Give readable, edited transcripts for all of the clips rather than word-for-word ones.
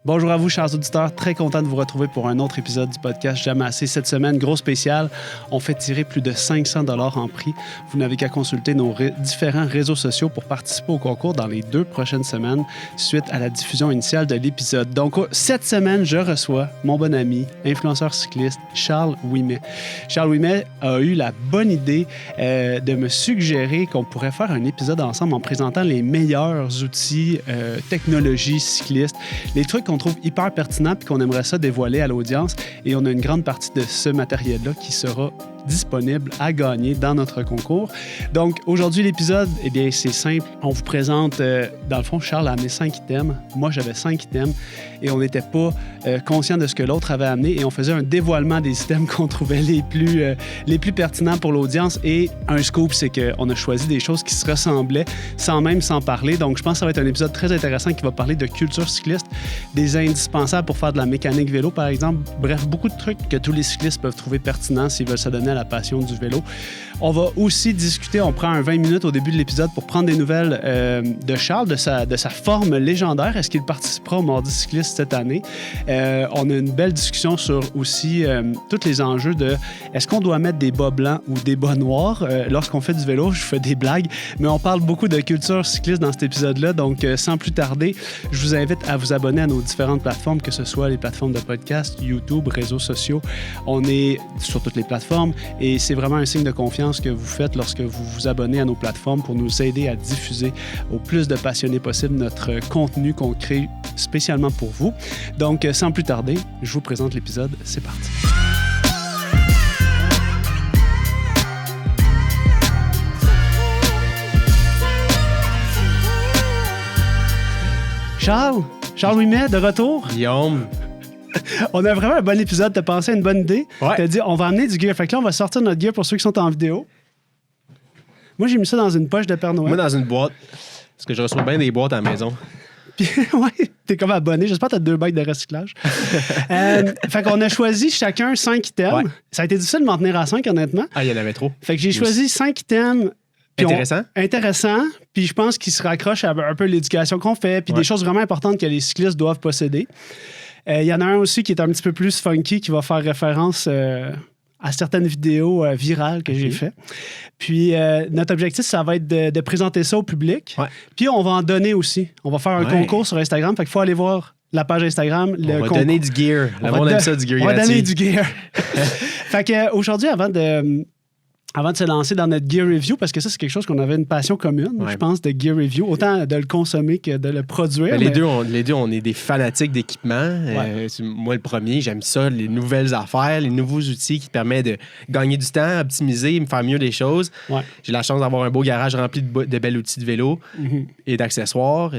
Bonjour à vous, chers auditeurs. Très content de vous retrouver pour un autre épisode du podcast Jamais assez. Cette semaine, gros spécial, on fait tirer plus de 500 $ en prix. Vous n'avez qu'à consulter nos différents réseaux sociaux pour participer au concours dans les 2 prochaines semaines, suite à la diffusion initiale de l'épisode. Donc, cette semaine, je reçois mon bon ami, influenceur cycliste, Charles Ouimet. Charles Ouimet a eu la bonne idée de me suggérer qu'on pourrait faire un épisode ensemble en présentant les meilleurs outils, technologies cyclistes, les trucs qu'on trouve hyper pertinent puis qu'on aimerait ça dévoiler à l'audience. Et on a une grande partie de ce matériel-là qui sera disponible à gagner dans notre concours. Donc, aujourd'hui, l'épisode, eh bien, c'est simple. On vous présente, dans le fond, Charles a amené 5 items. Moi, j'avais 5 items et on n'était pas conscient de ce que l'autre avait amené et on faisait un dévoilement des items qu'on trouvait les plus pertinents pour l'audience. Et un scoop, c'est qu'on a choisi des choses qui se ressemblaient sans même s'en parler. Donc, je pense que ça va être un épisode très intéressant qui va parler de culture cycliste, des indispensables pour faire de la mécanique vélo, par exemple. Bref, beaucoup de trucs que tous les cyclistes peuvent trouver pertinents s'ils veulent se donner à la passion du vélo. On va aussi discuter, on prend un 20 minutes au début de l'épisode pour prendre des nouvelles de Charles, de sa forme légendaire. Est-ce qu'il participera au Mardi cycliste cette année? On a une belle discussion sur aussi tous les enjeux de est-ce qu'on doit mettre des bas blancs ou des bas noirs? Lorsqu'on fait du vélo, je fais des blagues, mais on parle beaucoup de culture cycliste dans cet épisode-là. Donc, sans plus tarder, je vous invite à vous abonner à nos différentes plateformes, que ce soit les plateformes de podcast, YouTube, réseaux sociaux. On est sur toutes les plateformes et c'est vraiment un signe de confiance que vous faites lorsque vous vous abonnez à nos plateformes pour nous aider à diffuser au plus de passionnés possible notre contenu qu'on crée spécialement pour vous. Donc, sans plus tarder, je vous présente l'épisode. C'est parti. Charles Ouimet, de retour. Guillaume. On a vraiment un bon épisode. T'as pensé à une bonne idée. Ouais. T'as dit, on va amener du gear. Fait que là, on va sortir notre gear pour ceux qui sont en vidéo. Moi, j'ai mis ça dans une poche de Père Noël. Moi, dans une boîte. Parce que je reçois bien des boîtes à la maison. Puis, ouais, t'es comme abonné. J'espère que t'as 2 bacs de recyclage. Fait qu'on a choisi chacun 5 items. Ouais. Ça a été difficile de m'en tenir à 5, honnêtement. Ah, il y en avait trop. Fait que j'ai choisi 5 items. Intéressant. Puis je pense qu'il se raccroche à un peu l'éducation qu'on fait. Puis des choses vraiment importantes que les cyclistes doivent posséder. Il y en a un aussi qui est un petit peu plus funky, qui va faire référence à certaines vidéos virales que j'ai fait. Puis notre objectif, ça va être de présenter ça au public. Ouais. Puis on va en donner aussi. On va faire un concours sur Instagram. Fait qu'il faut aller voir la page Instagram. On va donner du gear. Le monde aime ça, du gear gratuit. On va donner du gear. Fait qu'aujourd'hui, avant de se lancer dans notre gear review, parce que ça, c'est quelque chose qu'on avait une passion commune, je pense, de gear review, autant de le consommer que de le produire. Les deux, on est des fanatiques d'équipement. Ouais. Moi, le premier, j'aime ça, les nouvelles affaires, les nouveaux outils qui te permettent de gagner du temps, optimiser, me faire mieux les choses. Ouais. J'ai la chance d'avoir un beau garage rempli de belles outils de vélo et d'accessoires.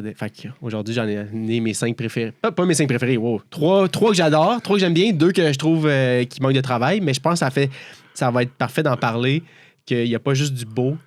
Aujourd'hui, j'en ai amené mes 5 préférés. Pas mes 5 préférés, wow. 3 que j'adore, 3 que j'aime bien, 2 que je trouve qui manquent de travail, mais je pense que ça va être parfait d'en parler, qu'il n'y a pas juste du beau.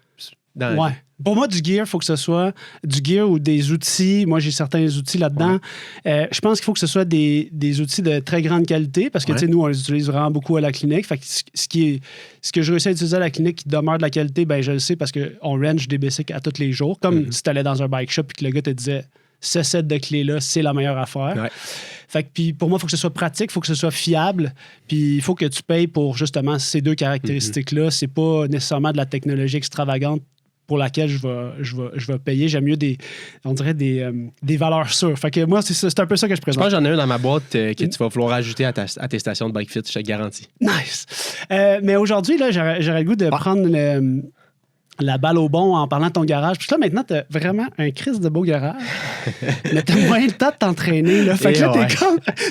Ouais. Pour moi, du gear, il faut que ce soit du gear ou des outils. Moi, j'ai certains outils là-dedans. Ouais. Je pense qu'il faut que ce soit des outils de très grande qualité parce que nous, on les utilise vraiment beaucoup à la clinique. Fait que ce que je réussis à utiliser à la clinique qui demeure de la qualité, ben je le sais parce qu'on range des bicycles à tous les jours. Comme si tu allais dans un bike shop et que le gars te disait ce set de clés-là, c'est la meilleure affaire. Ouais. Fait que, puis pour moi, il faut que ce soit pratique, il faut que ce soit fiable, puis il faut que tu payes pour justement ces 2 caractéristiques-là. C'est pas nécessairement de la technologie extravagante pour laquelle je vais payer. J'aime mieux des valeurs sûres. Fait que moi, c'est un peu ça que je présente. Je pense que j'en ai un dans ma boîte que tu vas vouloir ajouter à tes stations de bike fit, je te garantis. Nice! Mais aujourd'hui, là, j'aurais le goût de prendre la balle au bon en parlant de ton garage. Puis là, maintenant, t'as vraiment un Christ de beau garage. Mais t'as moyen de temps de t'entraîner. Là. Fait que là,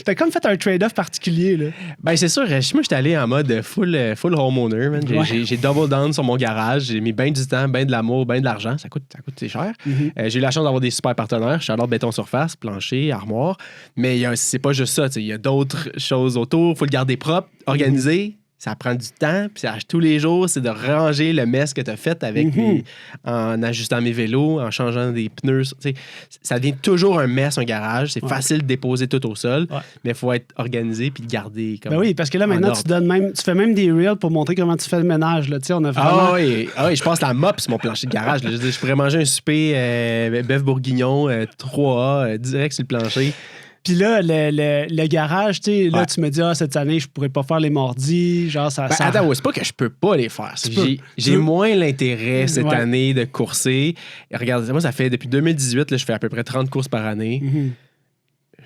t'as comme fait un trade-off particulier. Là. Ben, c'est sûr. Moi, j'étais allé en mode full homeowner. Man. J'ai double down sur mon garage. J'ai mis bien du temps, bien de l'amour, bien de l'argent. Ça coûte c'est cher. J'ai eu la chance d'avoir des super partenaires. Charlotte Béton Surface, plancher, armoire. Mais c'est pas juste ça. Il y a d'autres choses autour. Il faut le garder propre, organisé. Ça prend du temps, puis tous les jours, c'est de ranger le mess que tu as fait avec en ajustant mes vélos, en changeant des pneus. Ça devient toujours un mess, un garage. C'est facile de déposer tout au sol, mais il faut être organisé puis garder comme. Ben oui, parce que là, maintenant, tu fais même des reels pour montrer comment tu fais le ménage. Là. On a vraiment... Ah oui, je passe la mop sur mon plancher de garage. Là. Je pourrais manger un souper bœuf bourguignon 3A direct sur le plancher. Puis là, le garage, tu sais, là, Ouais. tu me dis, cette année, je pourrais pas faire les mardis. Genre, ça. Ben, attends, c'est pas que je peux pas les faire. C'est que j'ai moins l'intérêt cette année de courser. Et regarde, moi, ça fait depuis 2018, là, je fais à peu près 30 courses par année.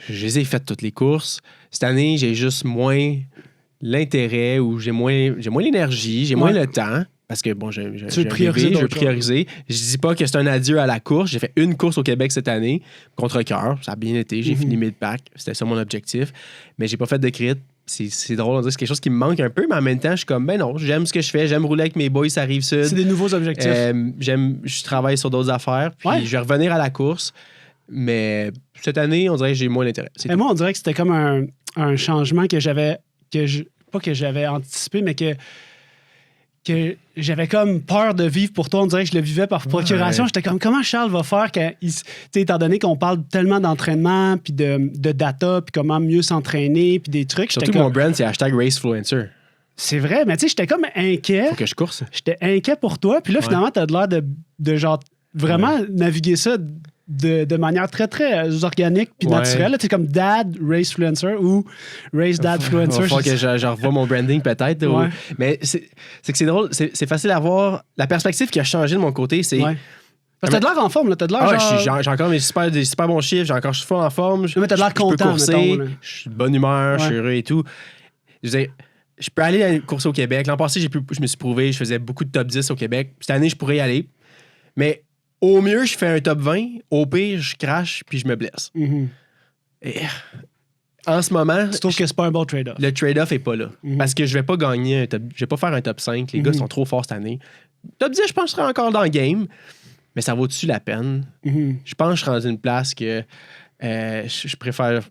Je les ai faites toutes les courses. Cette année, j'ai juste moins l'intérêt ou j'ai moins l'énergie, j'ai moins le temps. Parce que, bon, je veux prioriser. Je dis pas que c'est un adieu à la course. J'ai fait une course au Québec cette année, contre cœur. Ça a bien été. J'ai fini 1000 packs. C'était ça mon objectif. Mais j'ai pas fait de crit. C'est drôle, on dirait que c'est quelque chose qui me manque un peu, mais en même temps, je suis comme, ben non, j'aime ce que je fais. J'aime rouler avec mes boys, ça arrive sud. C'est des nouveaux objectifs. Je travaille sur d'autres affaires. Puis je vais revenir à la course. Mais cette année, on dirait que j'ai moins d'intérêt. Et moi, on dirait que c'était comme un changement que j'avais... pas que j'avais anticipé, mais que j'avais comme peur de vivre pour toi. On dirait que je le vivais par procuration. J'étais comme, comment Charles va faire quand étant donné qu'on parle tellement d'entraînement, puis de data, puis comment mieux s'entraîner, puis des trucs. Surtout que mon brand, c'est #RaceFluencer. C'est vrai, mais tu sais, j'étais comme inquiet. Faut que je course. J'étais inquiet pour toi. Puis là, finalement, t'as l'air de genre vraiment naviguer ça de manière très, très organique puis naturelle. C'est comme Dad RaceFluencer ou Race Dad Fluencer. Il faut que je revoie mon branding peut-être. Ouais. Mais c'est que c'est drôle. C'est facile à voir. La perspective qui a changé de mon côté, c'est... Ouais. Parce que t'as de l'air en forme, là. T'as de l'air j'ai encore des super bons chiffres. Je suis full en forme. Mais t'as de l'air content, je peux courser. Je suis de bonne humeur. Je suis heureux et tout. Je peux aller à une course au Québec. L'an passé, je me suis prouvé. Je faisais beaucoup de top 10 au Québec. Cette année, je pourrais y aller. Mais au mieux, je fais un top 20. Au pire, je crache puis je me blesse. Et en ce moment... Tu trouves que c'est pas un bon trade-off? Le trade-off est pas là. Parce que je vais pas gagner je vais pas faire un top 5. Les gars sont trop forts cette année. Top 10, je pense que je serai encore dans le game. Mais ça vaut-tu la peine? Je pense que je suis rendu une place que je préfère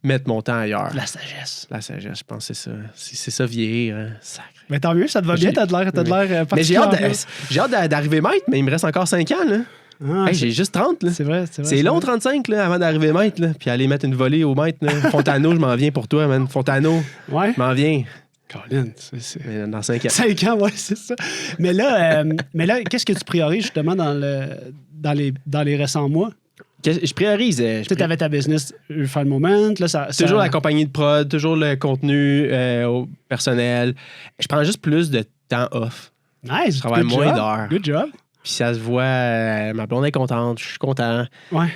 mettre mon temps ailleurs. La sagesse. La sagesse, je pense que c'est ça. C'est ça vieillir. Sacré. Mais tant mieux, ça te va bien, t'as de l'air Mais j'ai hâte d'arriver maître, mais il me reste encore 5 ans. Là. J'ai juste 30. Là. C'est vrai. C'est long, 35, là, avant d'arriver maître. Là. Puis aller mettre une volée au maître. Là. Fontano, je m'en viens pour toi, man. Fontano, je m'en viens. Colin, dans 5 ans. 5 ans, ouais, c'est ça. Mais là, qu'est-ce que tu priorises justement dans les récents mois? Je priorise. Tu avais ta business Refinement Moment. Là, toujours la compagnie de prod, toujours le contenu au personnel. Je prends juste plus de temps off. Nice. Je travaille moins d'heures. Good job. Puis ça se voit, ma blonde est contente, je suis content. Ouais.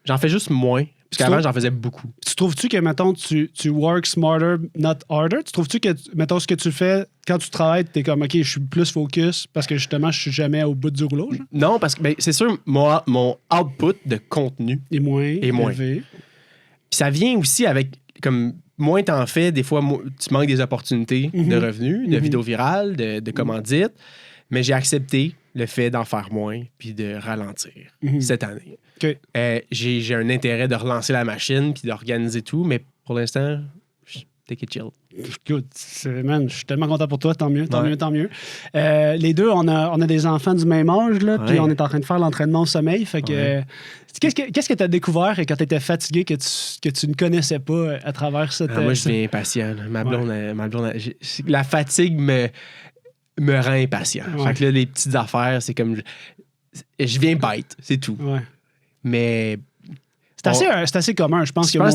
J'en fais juste moins. Parce qu'avant, j'en faisais beaucoup. Tu trouves-tu que, mettons, tu work smarter, not harder? Tu trouves-tu que, mettons, ce que tu fais quand tu travailles, t'es comme, OK, je suis plus focus parce que justement, je suis jamais au bout du rouleau? Genre? Non, parce que c'est sûr, mon output de contenu est moins élevé. Puis ça vient aussi avec, comme, moins t'en fais, des fois, tu manques des opportunités de revenus, de vidéos virales, de commandites. Mais j'ai accepté le fait d'en faire moins puis de ralentir cette année. Okay. J'ai un intérêt de relancer la machine puis d'organiser tout, mais pour l'instant, take it chill. Good. Man, je suis tellement content pour toi. Tant mieux. Les deux, on a des enfants du même âge, là, puis on est en train de faire l'entraînement au sommeil. Fait que, qu'est-ce que tu as découvert quand tu étais fatigué que tu ne connaissais pas à travers cette... moi, je deviens impatient. Ma blonde, la fatigue me rend impatient. Fait que là, les petites affaires, c'est comme... Je viens bête, c'est tout. Ouais. Mais... C'est assez commun, je pense. Moi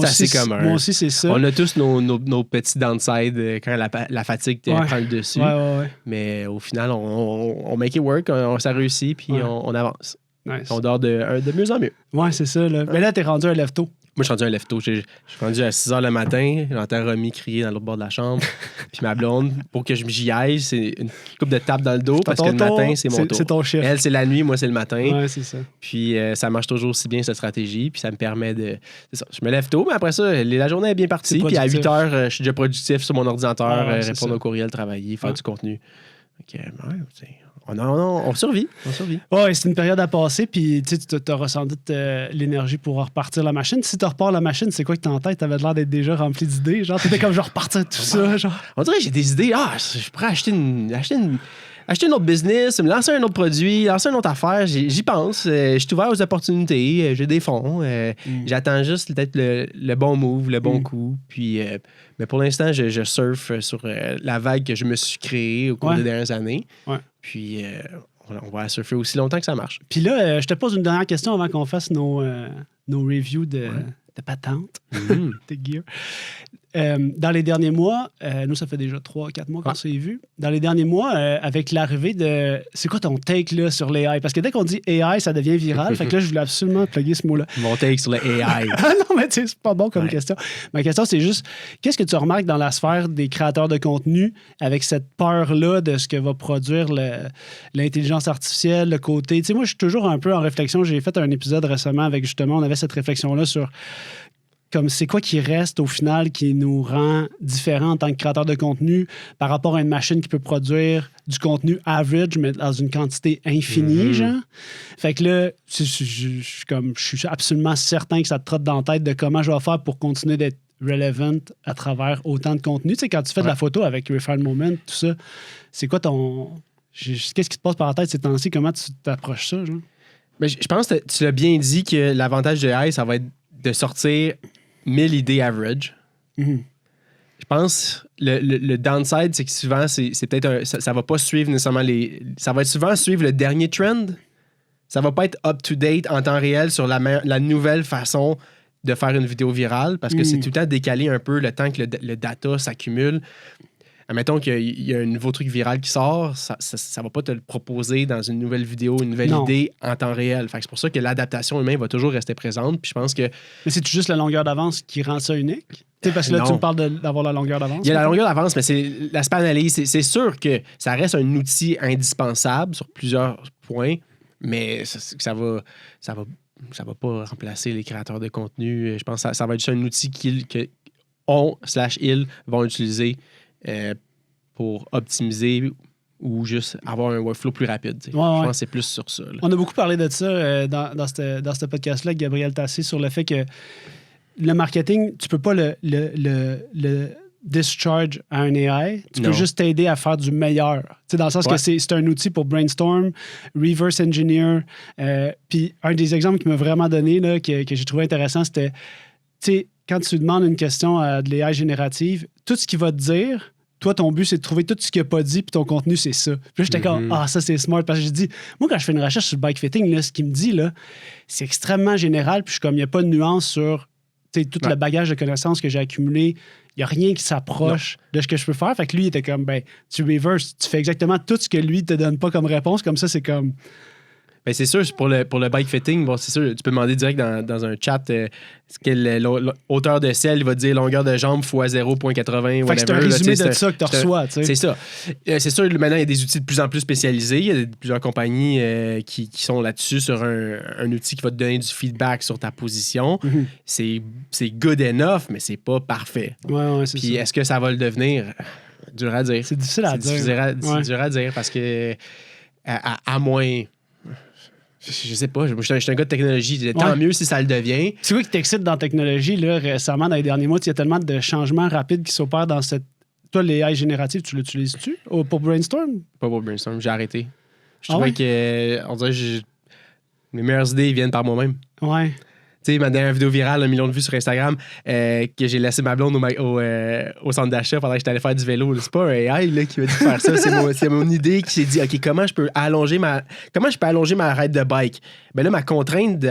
aussi, c'est ça. On a tous nos petits downside quand la fatigue prend le dessus. Ouais. Mais au final, on make it work, ça réussit, puis on avance. Nice. On dort de mieux en mieux. Ouais, c'est ça. Là. Mais là, t'es rendu un lève-tôt. Moi, je suis rendu un lève-tôt. Je suis rendu à 6 h le matin. J'entends Romy crier dans l'autre bord de la chambre. Puis ma blonde, pour que j'y aille, c'est une coupe de tape dans le dos parce que le matin, c'est mon tour. C'est ton chiffre. Elle, c'est la nuit, moi, c'est le matin. Ouais, c'est ça. Puis ça marche toujours aussi bien, cette stratégie. Puis ça me permet de... C'est ça. Je me lève tôt, mais après ça, la journée est bien partie. Puis à 8 h, je suis déjà productif sur mon ordinateur, répondre aux courriels, travailler, faire du contenu. OK, on survit. Oui, c'est une période à passer, puis tu as ressenti l'énergie pour repartir la machine. Si tu repars la machine, c'est quoi que tu as en tête? Tu avais l'air d'être déjà rempli d'idées. Genre, tu étais comme, je repartir tout ça. Genre. On dirait que j'ai des idées. Je pourrais acheter un autre business, me lancer un autre produit, lancer une autre affaire. J'y pense. Je suis ouvert aux opportunités. J'ai des fonds. J'attends juste peut-être le bon move, le bon coup. Puis, mais pour l'instant, je surfe sur la vague que je me suis créée au cours des dernières années. Ouais. Puis, on va surfer aussi longtemps que ça marche. Puis là, je te pose une dernière question avant qu'on fasse nos reviews de patentes, de gear. Dans les derniers mois, nous, ça fait déjà 3-4 mois qu'on s'est vus. Dans les derniers mois, avec l'arrivée de... C'est quoi ton take là, sur l'AI? Parce que dès qu'on dit AI, ça devient viral. Fait que là, je voulais absolument plugger ce mot-là. Mon take sur le AI. Non, mais tu sais, c'est pas bon comme question. Ma question, c'est juste, qu'est-ce que tu remarques dans la sphère des créateurs de contenu avec cette peur-là de ce que va produire l'intelligence artificielle, le côté... Tu sais, moi, je suis toujours un peu en réflexion. J'ai fait un épisode récemment avec, justement, on avait cette réflexion-là sur... comme c'est quoi qui reste au final qui nous rend différents en tant que créateur de contenu par rapport à une machine qui peut produire du contenu average, mais dans une quantité infinie, genre. Fait que là, je suis absolument certain que ça te trotte dans la tête de comment je vais faire pour continuer d'être relevant à travers autant de contenu. Tu sais, quand tu fais de la photo avec Refine Moment, tout ça, c'est quoi ton... Qu'est-ce qui te passe par la tête ces temps-ci? Comment tu t'approches ça, genre? Mais je pense que tu l'as bien dit que l'avantage de AI, ça va être de sortir 1000 idées average. Je pense le downside, c'est que souvent, c'est peut-être ça va pas suivre nécessairement ça va souvent suivre le dernier trend. Ça va pas être up-to-date en temps réel sur la nouvelle façon de faire une vidéo virale parce que c'est tout le temps décalé un peu le temps que le data s'accumule. Admettons qu'il y a un nouveau truc viral qui sort, ça va pas te le proposer dans une nouvelle vidéo, une nouvelle idée en temps réel. Fait que c'est pour ça que l'adaptation humaine va toujours rester présente. Puis je pense que... Mais c'est juste la longueur d'avance qui rend ça unique? Parce que là, tu me parles d'avoir la longueur d'avance. Il y a la longueur d'avance, mais c'est l'aspect analyse. C'est sûr que ça reste un outil indispensable sur plusieurs points, mais ça va pas remplacer les créateurs de contenu. Je pense que ça va être juste un outil qu'ils vont utiliser pour optimiser ou juste avoir un workflow plus rapide. Je pense que c'est plus sur ça. Là. On a beaucoup parlé de ça dans ce podcast-là avec Gabriel Tassé sur le fait que le marketing, tu peux pas le discharge à un AI. Tu peux juste t'aider à faire du meilleur. T'sais, dans le sens que c'est un outil pour brainstorm, reverse engineer. Puis un des exemples qui m'a vraiment donné, là, que j'ai trouvé intéressant, c'était, quand tu demandes une question à de l'AI générative, tout ce qu'il va te dire, toi, ton but, c'est de trouver tout ce qu'il n'a pas dit, puis ton contenu, c'est ça. Puis là, j'étais comme, ça, c'est smart. Parce que je dis, moi, quand je fais une recherche sur le bike fitting, là, ce qu'il me dit, là, c'est extrêmement général. Puis je suis comme, il n'y a pas de nuance sur tout le bagage de connaissances que j'ai accumulé. Il n'y a rien qui s'approche de ce que je peux faire. Fait que lui, il était comme, tu reverse, tu fais exactement tout ce que lui ne te donne pas comme réponse. Comme ça, c'est comme... Ben c'est sûr, pour le bike fitting, bon, c'est sûr, tu peux demander direct dans un chat hauteur de selle, il va te dire longueur de jambe fois 0.80. Fait que c'est un résumé de ça que tu reçois. C'est ça. C'est sûr, maintenant, il y a des outils de plus en plus spécialisés. Il y a plusieurs compagnies qui sont là-dessus sur un outil qui va te donner du feedback sur ta position. C'est good enough, mais c'est pas parfait. Ouais, c'est Puis ça. est-ce que ça va le devenir? Dur à dire. C'est difficile à dire. C'est dur à dire parce que à moins... Je sais pas, je suis un gars de technologie. Tant mieux si ça le devient. C'est quoi qui t'excite dans la technologie, là, récemment, dans les derniers mois? Il y a tellement de changements rapides qui s'opèrent dans cette... Toi, les AI génératives, tu l'utilises-tu pour brainstorm? Pas pour brainstorm, j'ai arrêté. Je trouvais que... On dirait que mes meilleures idées viennent par moi-même. Ouais. Tu sais, ma dernière vidéo virale, 1 million de vues sur Instagram, que j'ai laissé ma blonde au centre d'achat pendant que j'étais allé faire du vélo. C'est pas un AI là, qui m'a dit de faire ça. C'est mon idée qui s'est dit, OK, comment je peux allonger ma ride de bike? Ben là, ma contrainte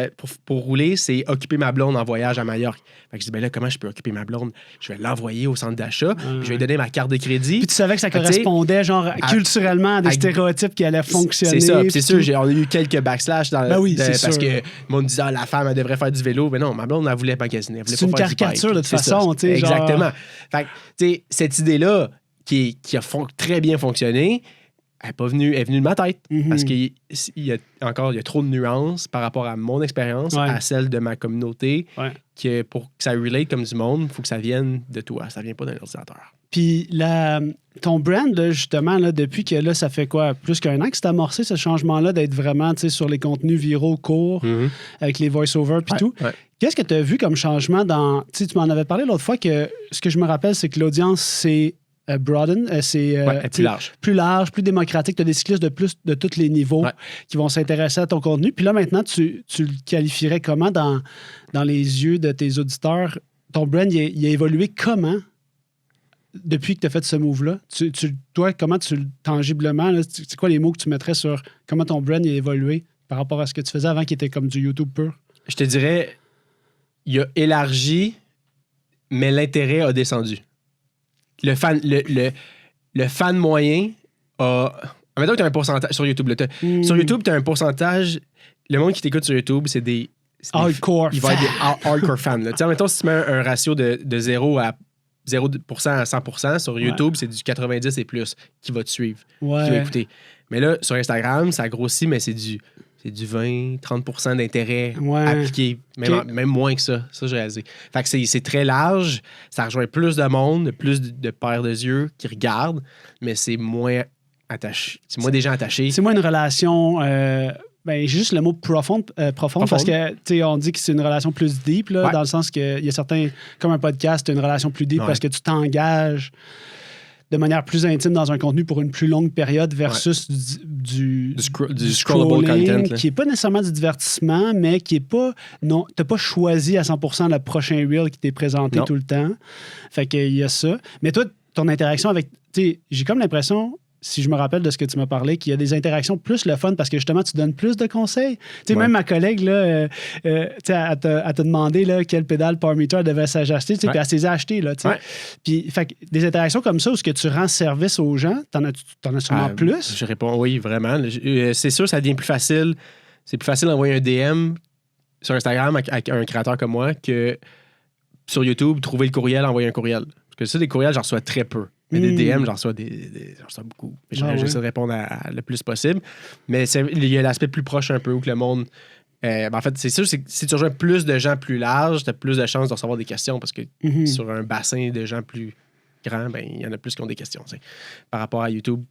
pour rouler, c'est occuper ma blonde en voyage à Majorque. Fait que je dis, ben là, comment je peux occuper ma blonde? Je vais l'envoyer au centre d'achat, puis je vais lui donner ma carte de crédit. Puis tu savais que ça correspondait, genre, culturellement à des stéréotypes qui allaient fonctionner. C'est ça. Puis c'est sûr, on a eu quelques backslash parce sûr. que le monde disait, la femme, elle devrait faire du vélo. Mais non, ma blonde, elle voulait magasiner. C'est une caricature de toute façon. Exactement. Fait que, tu sais, cette idée-là, qui a très bien fonctionné, elle est venue de ma tête. Parce qu'il y a trop de nuances par rapport à mon expérience, à celle de ma communauté, que pour que ça relate comme du monde, il faut que ça vienne de toi. Ça vient pas d'un ordinateur. Puis ton brand, là, justement, là, depuis que là, ça fait quoi, plus qu'un an que c'est amorcé ce changement-là d'être vraiment sur les contenus viraux courts, avec les voice-overs puis tout. Ouais. Qu'est-ce que tu as vu comme changement dans... Tu m'en avais parlé l'autre fois que ce que je me rappelle, c'est que l'audience, c'est broaden, c'est plus large, plus démocratique. Tu as des cyclistes de tous les niveaux qui vont s'intéresser à ton contenu. Puis là, maintenant, tu le qualifierais comment dans les yeux de tes auditeurs? Ton brand, il a évolué comment depuis que tu as fait ce move-là? Toi, comment tangiblement, là, c'est quoi les mots que tu mettrais sur comment ton brand a évolué par rapport à ce que tu faisais avant qui était comme du YouTube pur? Je te dirais il a élargi, mais l'intérêt a descendu. Le fan moyen a... Admettons que tu as un pourcentage sur YouTube. Là, sur YouTube, tu as un pourcentage... Le monde qui t'écoute sur YouTube, c'est des hardcore il va être des hardcore fans. Admettons, si tu mets un ratio de 0% à 100%, sur YouTube, c'est du 90 et plus qui va te suivre, qui va écouter. Mais là, sur Instagram, ça grossit, mais c'est du 20-30% d'intérêt appliqué. Même moins que ça. Ça, j'ai réalisé. Fait que c'est très large. Ça rejoint plus de monde, plus de paires de yeux qui regardent, mais c'est moins attaché. C'est moins des gens attachés. C'est moins une relation... j'ai juste le mot profonde parce que, tu sais, on dit que c'est une relation plus deep, là, dans le sens qu'il y a certains, comme un podcast, une relation plus deep parce que tu t'engages de manière plus intime dans un contenu pour une plus longue période versus du scrollable content, qui n'est pas nécessairement du divertissement, mais qui est pas... Non, tu n'as pas choisi à 100% le prochain reel qui t'est présenté tout le temps. Fait qu'il y a ça. Mais toi, ton interaction avec... Tu sais, j'ai comme l'impression... Si je me rappelle de ce que tu m'as parlé, qu'il y a des interactions plus le fun parce que justement, tu donnes plus de conseils. Tu sais, même ma collègue, là, elle t'a demandé là, quelle pédale Power Meter elle devait s'acheter, puis elle s'est achetée. Puis, fait que des interactions comme ça où ce que tu rends service aux gens, t'en as sûrement plus? Je réponds oui, vraiment. C'est sûr, ça devient plus facile. C'est plus facile d'envoyer un DM sur Instagram avec un créateur comme moi que sur YouTube, trouver le courriel, envoyer un courriel. Parce que ça, des courriels, j'en reçois très peu. Mais des DM, j'en reçois beaucoup. J'essaie de répondre le plus possible. Mais il y a l'aspect plus proche un peu où que le monde... en fait, c'est sûr, si tu rejoins plus de gens plus larges, tu as plus de chances de recevoir des questions parce que sur un bassin de gens plus grands, il y en a plus qui ont des questions. T'sais. Par rapport à YouTube,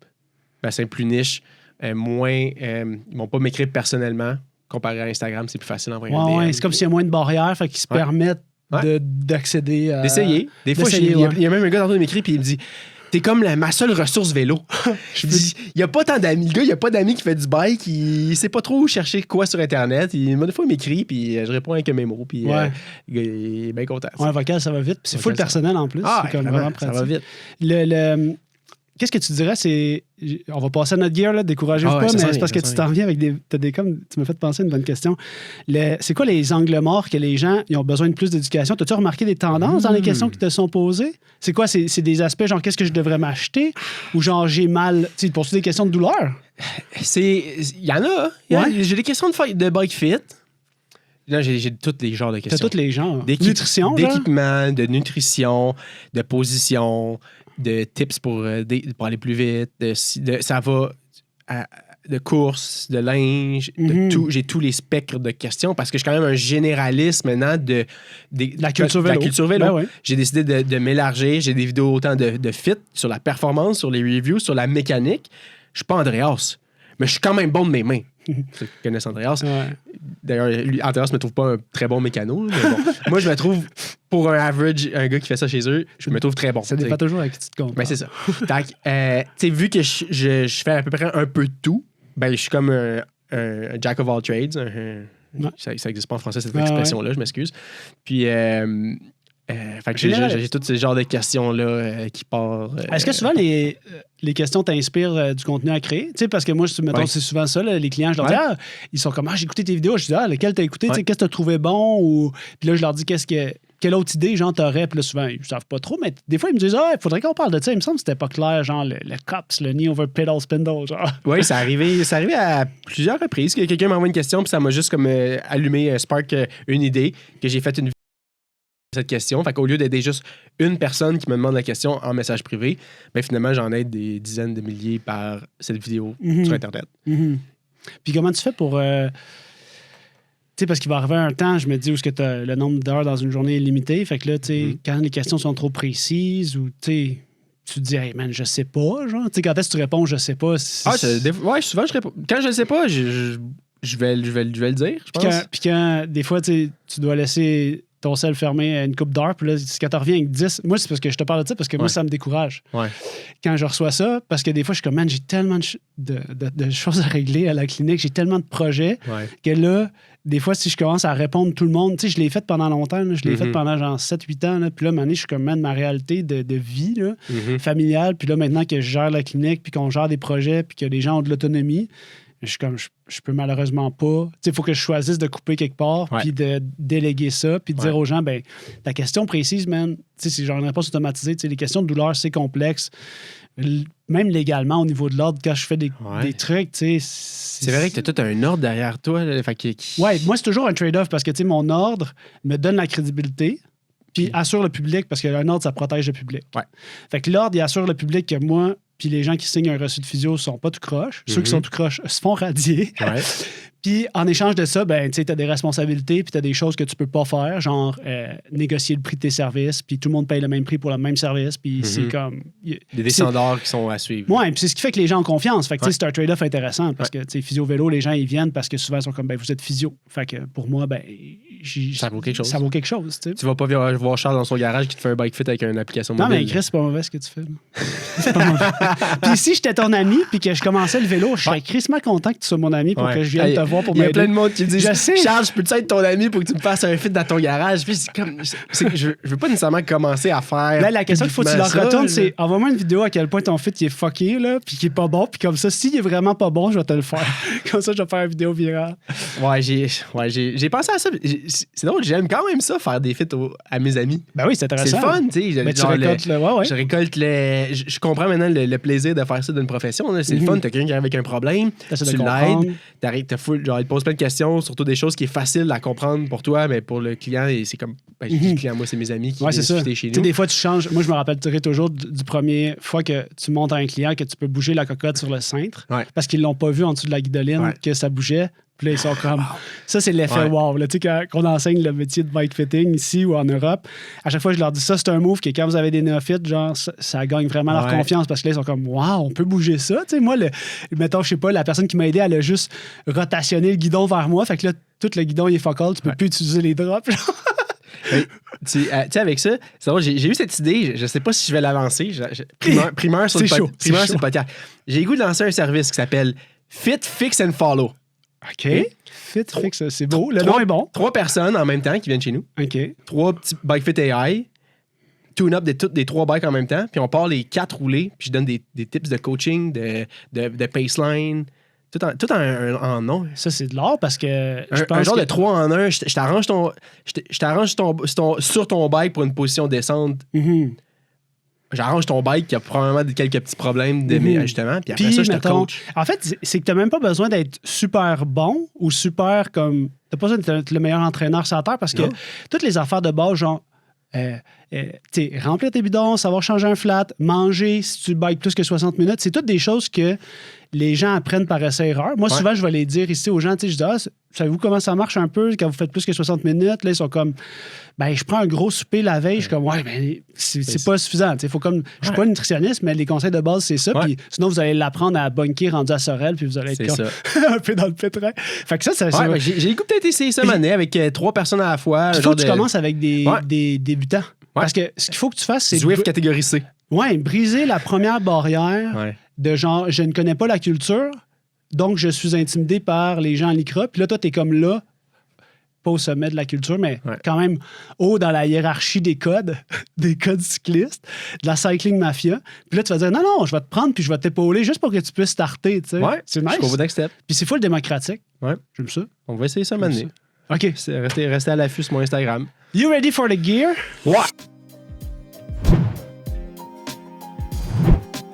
bassin plus niche, moins... ils vont pas m'écrire personnellement. Comparé à Instagram, c'est plus facile d'envoyer un DM. C'est comme s'il y a moins de barrières, fait qu'ils se permettent d'accéder à... D'essayer. Des fois, il y a même un gars dans qui m'écrit et il me dit... T'es comme ma seule ressource vélo. Je dis, il n'y a pas tant d'amis. Le gars, il n'y a pas d'amis qui fait du bike. Il sait pas trop où chercher quoi sur Internet. Des fois, il m'écrit, puis je réponds avec un mémo. Puis il est bien content. Ouais, vocal, ça va vite. Puis c'est full personnel en plus. C'est comme vraiment pratique. Ça va vite. Qu'est-ce que tu dirais, c'est... On va passer à notre gear, là, découragez-vous pas, mais c'est parce que tu t'en reviens avec des... Tu m'as fait penser à une bonne question. C'est quoi les angles morts que les gens ils ont besoin de plus d'éducation? T'as-tu remarqué des tendances dans les questions qui te sont posées? C'est quoi? C'est des aspects genre, qu'est-ce que je devrais m'acheter? Ou genre, j'ai mal... Tu sais, poses-tu des questions de douleur? Il y en a. J'ai des questions de bike fit. Là, j'ai tous les genres de questions. T'as tous les genres. Nutrition, d'équipement, de nutrition, de position... de tips pour aller plus vite, ça va de course, de linge, de tout. J'ai tous les spectres de questions parce que je suis quand même un généraliste maintenant de la culture vélo. Ben ouais. J'ai décidé de m'élargir. J'ai des vidéos autant de fit, sur la performance, sur les reviews, sur la mécanique. Je suis pas Andreas, mais je suis quand même bon de mes mains. Ceux qui connaissent Andreas. Ouais. D'ailleurs, Andreas me trouve pas un très bon mécano. Mais bon. Moi, je me trouve, pour un average, un gars qui fait ça chez eux, je me trouve très bon. Ça dépend toujours avec qui tu te compares. Ben, c'est ça. Vu que je fais à peu près un peu de tout, je suis comme un jack of all trades. Ça n'existe pas en français, cette expression-là, je m'excuse. Puis... j'ai tous ces genres de questions-là qui partent. Est-ce que souvent les questions t'inspirent du contenu à créer? Tu sais, parce que moi, mettons, c'est souvent ça, là, les clients, je leur dis, ils sont comme, j'ai écouté tes vidéos. Je dis, lequel t'as écouté? Qu'est-ce que t'as trouvé bon? Puis là, je leur dis, quelle autre idée, genre, t'aurais? Puis là, souvent, ils ne savent pas trop, mais des fois, ils me disent, il faudrait qu'on parle de ça. Il me semble que c'était pas clair, genre, le COPS, le knee over pedal spindle, genre. Oui, ça arrivé à plusieurs reprises que quelqu'un m'envoie une question, puis ça m'a juste comme allumé, spark une idée, que j'ai fait une cette question. Fait qu'au lieu d'aider juste une personne qui me demande la question en message privé, finalement, j'en aide des dizaines de milliers par cette vidéo sur Internet. Puis comment tu fais pour... tu sais, parce qu'il va arriver un temps, je me dis, où est-ce que le nombre d'heures dans une journée est limité. Fait que là, tu sais, quand les questions sont trop précises ou, tu te dis, hey man, je sais pas, genre. Tu sais, quand est-ce que tu réponds, je sais pas? Souvent, je réponds. Quand je ne sais pas, je vais le dire, je pense. Puis quand, des fois, tu dois laisser ton sel fermé à une coupe d'heure, puis là, quand tu reviens avec 10... Moi, c'est parce que je te parle de ça, parce que moi, ça me décourage. Ouais. Quand je reçois ça, parce que des fois, je suis comme, man, j'ai tellement de choses à régler à la clinique, j'ai tellement de projets, que là, des fois, si je commence à répondre tout le monde, tu sais, je l'ai fait pendant longtemps, là, je l'ai fait pendant genre 7-8 ans, là, puis là, à un moment donné, je suis comme, man, ma réalité de vie là, familiale, puis là, maintenant que je gère la clinique, puis qu'on gère des projets, puis que les gens ont de l'autonomie, Je peux malheureusement pas. Tu sais, il faut que je choisisse de couper quelque part, puis de déléguer ça, puis de dire aux gens, ben, ta question précise, man, tu sais, c'est genre une réponse automatisée. Tu sais, les questions de douleur, c'est complexe. Même légalement, au niveau de l'ordre, quand je fais des trucs, tu sais. C'est vrai que tu as tout un ordre derrière toi. Là, Ouais, moi, c'est toujours un trade-off parce que, tu sais, mon ordre me donne la crédibilité. Puis assure le public, parce qu'un ordre, ça protège le public. Ouais. Fait que l'ordre, il assure le public que moi, puis les gens qui signent un reçu de physio sont pas tout croche. Ceux qui sont tout croche se font radier. Ouais. Puis en échange de ça, ben, tu sais, t'as des responsabilités, puis t'as des choses que tu peux pas faire, genre négocier le prix de tes services, puis tout le monde paye le même prix pour le même service, puis c'est comme... Des descendeurs qui sont à suivre. Ouais, puis c'est ce qui fait que les gens ont confiance. Fait que c'est un trade-off intéressant, parce que, tu sais, physio-vélo, les gens, ils viennent parce que souvent, ils sont comme, ben, vous êtes physio. Fait que pour moi, ben... ça vaut quelque chose. Ça vaut quelque chose, tu sais. Tu vas pas voir Charles dans son garage qui te fait un bike fit avec une application mobile. Non, mais Chris, c'est pas mauvais ce que tu fais. C'est pas mauvais. Puis si j'étais ton ami, puis que je commençais le vélo, je serais crissement content que tu sois mon ami pour que je vienne te voir pour m'aider. Il y a plein de monde qui dit, je sais. Charles, je peux-tu être ton ami pour que tu me fasses un fit dans ton garage? Puis c'est comme, je veux pas nécessairement commencer à faire. Là, la question qu'il faut que tu leur retournes, c'est envoie-moi une vidéo à quel point ton fit il est fucké, là, puis qu'il est pas bon, puis comme ça, s'il est vraiment pas bon, je vais te le faire. Comme ça, je vais faire une vidéo virale. Ouais, j'ai pensé à ça. C'est drôle, j'aime quand même ça, faire des fits à mes amis. Ben oui, c'est intéressant. C'est le fun, tu sais. Mais tu récoltes Je récolte je comprends maintenant le plaisir de faire ça d'une profession. Là. C'est le fun, t'as quelqu'un qui arrive avec un problème, tu l'aides, genre, il te pose plein de questions, surtout des choses qui est facile à comprendre pour toi, mais pour le client, c'est comme, le client, moi, c'est mes amis qui viennent fitter chez nous. Des fois, tu changes. Moi, je me rappelle toujours du premier fois que tu montes à un client que tu peux bouger la cocotte sur le cintre parce qu'ils l'ont pas vu en dessous de la guidoline que ça bougeait. Puis là, ils sont comme... Ça, c'est l'effet wow. Là, tu sais, quand on enseigne le métier de bike fitting ici ou en Europe, à chaque fois, je leur dis ça, c'est un move que quand vous avez des néophytes, genre, ça gagne vraiment leur confiance parce que là, ils sont comme, wow, on peut bouger ça. Tu sais, moi, mettons, je sais pas, la personne qui m'a aidé, elle a juste rotationné le guidon vers moi. Fait que là, tout le guidon, il est focal. Tu peux plus utiliser les drops. Tu sais, avec ça, c'est drôle, j'ai eu cette idée, je sais pas si je vais la lancer. Primeur sur le podcast. J'ai le goût de lancer un service qui s'appelle Fit, Fix and Follow. OK. Fit, Fix, c'est beau. Le nom est bon. 3 personnes en même temps qui viennent chez nous. OK. 3 petits Bike Fit AI. Tune-up des 3 bikes en même temps. Puis on part les 4 roulés. Puis je donne des tips de coaching, de paceline. Tout en nom. Ça, c'est de l'art parce que... Un genre de 3 en 1. Je t'arrange sur ton bike pour une position descente. J'arrange ton bike qui a probablement quelques petits problèmes de mes ajustements. Puis après ça, je te coach. En fait, c'est que tu n'as même pas besoin d'être super bon ou super comme... Tu n'as pas besoin d'être le meilleur entraîneur sur la terre parce que toutes les affaires de base, genre... remplir tes bidons, savoir changer un flat, manger si tu bikes plus que 60 minutes, c'est toutes des choses que les gens apprennent par essai-erreur. Moi, souvent, je vais les dire ici aux gens, je dis, savez-vous comment ça marche un peu quand vous faites plus que 60 minutes? Là, ils sont comme, ben, je prends un gros souper la veille, je suis comme, ouais, mais c'est pas suffisant. Faut comme, je suis pas nutritionniste, mais les conseils de base, c'est ça. Puis sinon, vous allez l'apprendre à bunker rendu à Sorel, puis vous allez être comme, un peu dans le pétrin. Fait que ça, j'ai le coup peut-être essayer ça, mané, avec 3 personnes à la fois. Il faut que tu commences avec des débutants. Parce que ce qu'il faut que tu fasses, c'est... Zwift catégorie C. Ouais, briser la première barrière de genre, je ne connais pas la culture, donc je suis intimidé par les gens en lycra. Puis là, toi, t'es comme là, pas au sommet de la culture, mais quand même haut dans la hiérarchie des codes cyclistes, de la cycling mafia. Puis là, tu vas dire, non, je vais te prendre puis je vais t'épauler juste pour que tu puisses starter, tu sais. Ouais, c'est nice. Puis c'est full démocratique. Ouais. J'aime ça. On va essayer ça maintenant. OK. Restez à l'affût sur mon Instagram. You ready for the gear? Ouais.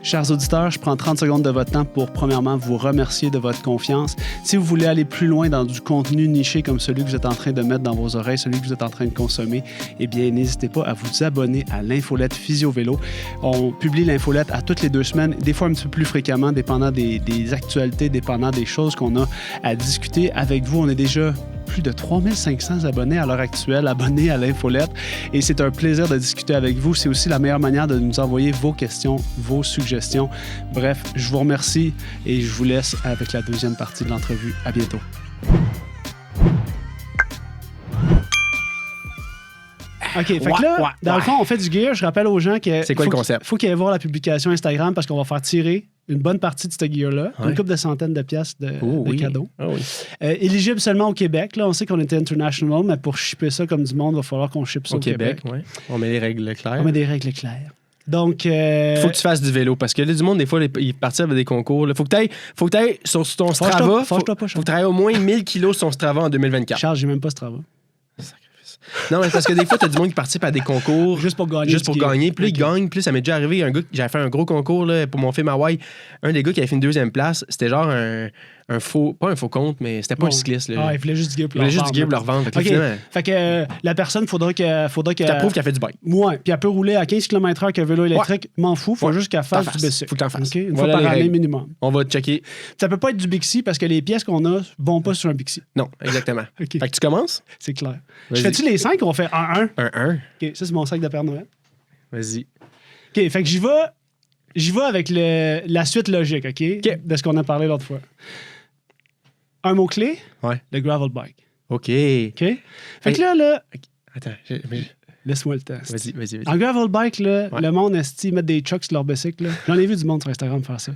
Chers auditeurs, je prends 30 secondes de votre temps pour, premièrement, vous remercier de votre confiance. Si vous voulez aller plus loin dans du contenu niché comme celui que vous êtes en train de mettre dans vos oreilles, celui que vous êtes en train de consommer, eh bien, n'hésitez pas à vous abonner à l'infolette Physio-Vélo. On publie l'infolette à toutes les 2 semaines, des fois un petit peu plus fréquemment, dépendant des actualités, dépendant des choses qu'on a à discuter avec vous. On est déjà plus de 3500 abonnés à l'heure actuelle, abonnés à l'infolette. Et c'est un plaisir de discuter avec vous. C'est aussi la meilleure manière de nous envoyer vos questions, vos suggestions. Bref, je vous remercie et je vous laisse avec la deuxième partie de l'entrevue. À bientôt. OK, fait que là, dans le fond, on fait du gear. Je rappelle aux gens que... C'est quoi le concept? Faut qu'ils aillent voir la publication Instagram parce qu'on va faire tirer une bonne partie de ce gear-là, une couple de centaines de piastres de cadeaux. Éligible seulement au Québec. Là, on sait qu'on était international, mais pour shipper ça comme du monde, il va falloir qu'on shippe ça au Québec. On met des règles claires. On met des règles claires. Donc... Faut que tu fasses du vélo, parce que là, du monde, des fois, ils partent avec des concours. Là. Faut que tu ailles sur ton Strava. Faut que tu ailles au moins 1000 kilos sur ton Strava en 2024. Charles, j'ai même pas Strava. Non, mais parce que des fois, t'as du monde qui participe à des concours. Juste pour gagner. Plus il gagne, plus ça m'est déjà arrivé. Un gars, j'avais fait un gros concours là, pour mon film Hawaii. Un des gars qui avait fait une 2e place, c'était genre un faux, pas un faux compte, mais c'était pas un cycliste. Là. Ah, il voulait juste du gear pour leur vendre. Fait que la personne, faudra que t'approuves qu'elle fait du bike. Ouais, puis elle peut rouler à 15 km/h avec un vélo électrique, m'en fous, faut juste qu'elle fasse du bicycle. Faut que t'en fasses. Une fois par année minimum. On va checker. Ça peut pas être du Bixi parce que les pièces qu'on a vont pas sur un Bixi. Non, exactement. Fait que tu commences? C'est clair. Je fais-tu les 5 ou on fait 1-1? 1-1. OK, ça c'est mon sac de Père Noël. Vas-y. OK, fait que j'y vais avec la suite logique, OK? De ce qu'on a parlé l'autre fois. Un mot-clé, le gravel bike. OK. Fait que là... Attends, laisse-moi le test. Vas-y. En gravel bike, là, le monde, ils mettent des chucks sur leur bicycle. Là. J'en ai vu du monde sur Instagram faire ça.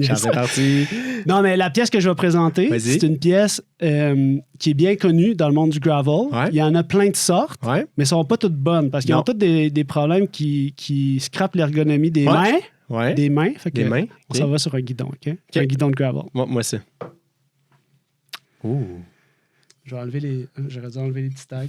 J'en fais partie. Non, mais la pièce que je vais présenter, c'est une pièce qui est bien connue dans le monde du gravel. Il y en a plein de sortes, mais elles ne sont pas toutes bonnes parce qu'ils ont tous des problèmes qui scrapent l'ergonomie des mains. Des mains. Fait que on s'en va sur un guidon, OK? Un guidon de gravel. Moi, c'est. J'aurais dû enlever les petits tags.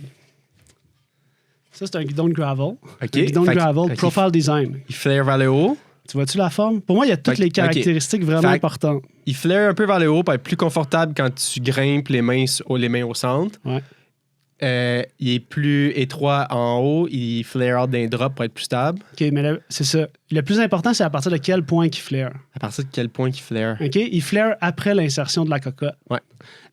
Ça, c'est un guidon de gravel. Un guidon de gravel, profile design. Il flaire vers le haut. Tu vois-tu la forme? Pour moi, il y a toutes les caractéristiques vraiment importantes. Il flaire un peu vers le haut pour être plus confortable quand tu grimpes les mains au centre. Il est plus étroit en haut. Il flaire out d'un drop pour être plus stable. OK, mais c'est ça. Le plus important, c'est à partir de quel point qu'il flaire. À partir de quel point qu'il flaire? OK, il flaire après l'insertion de la cocotte.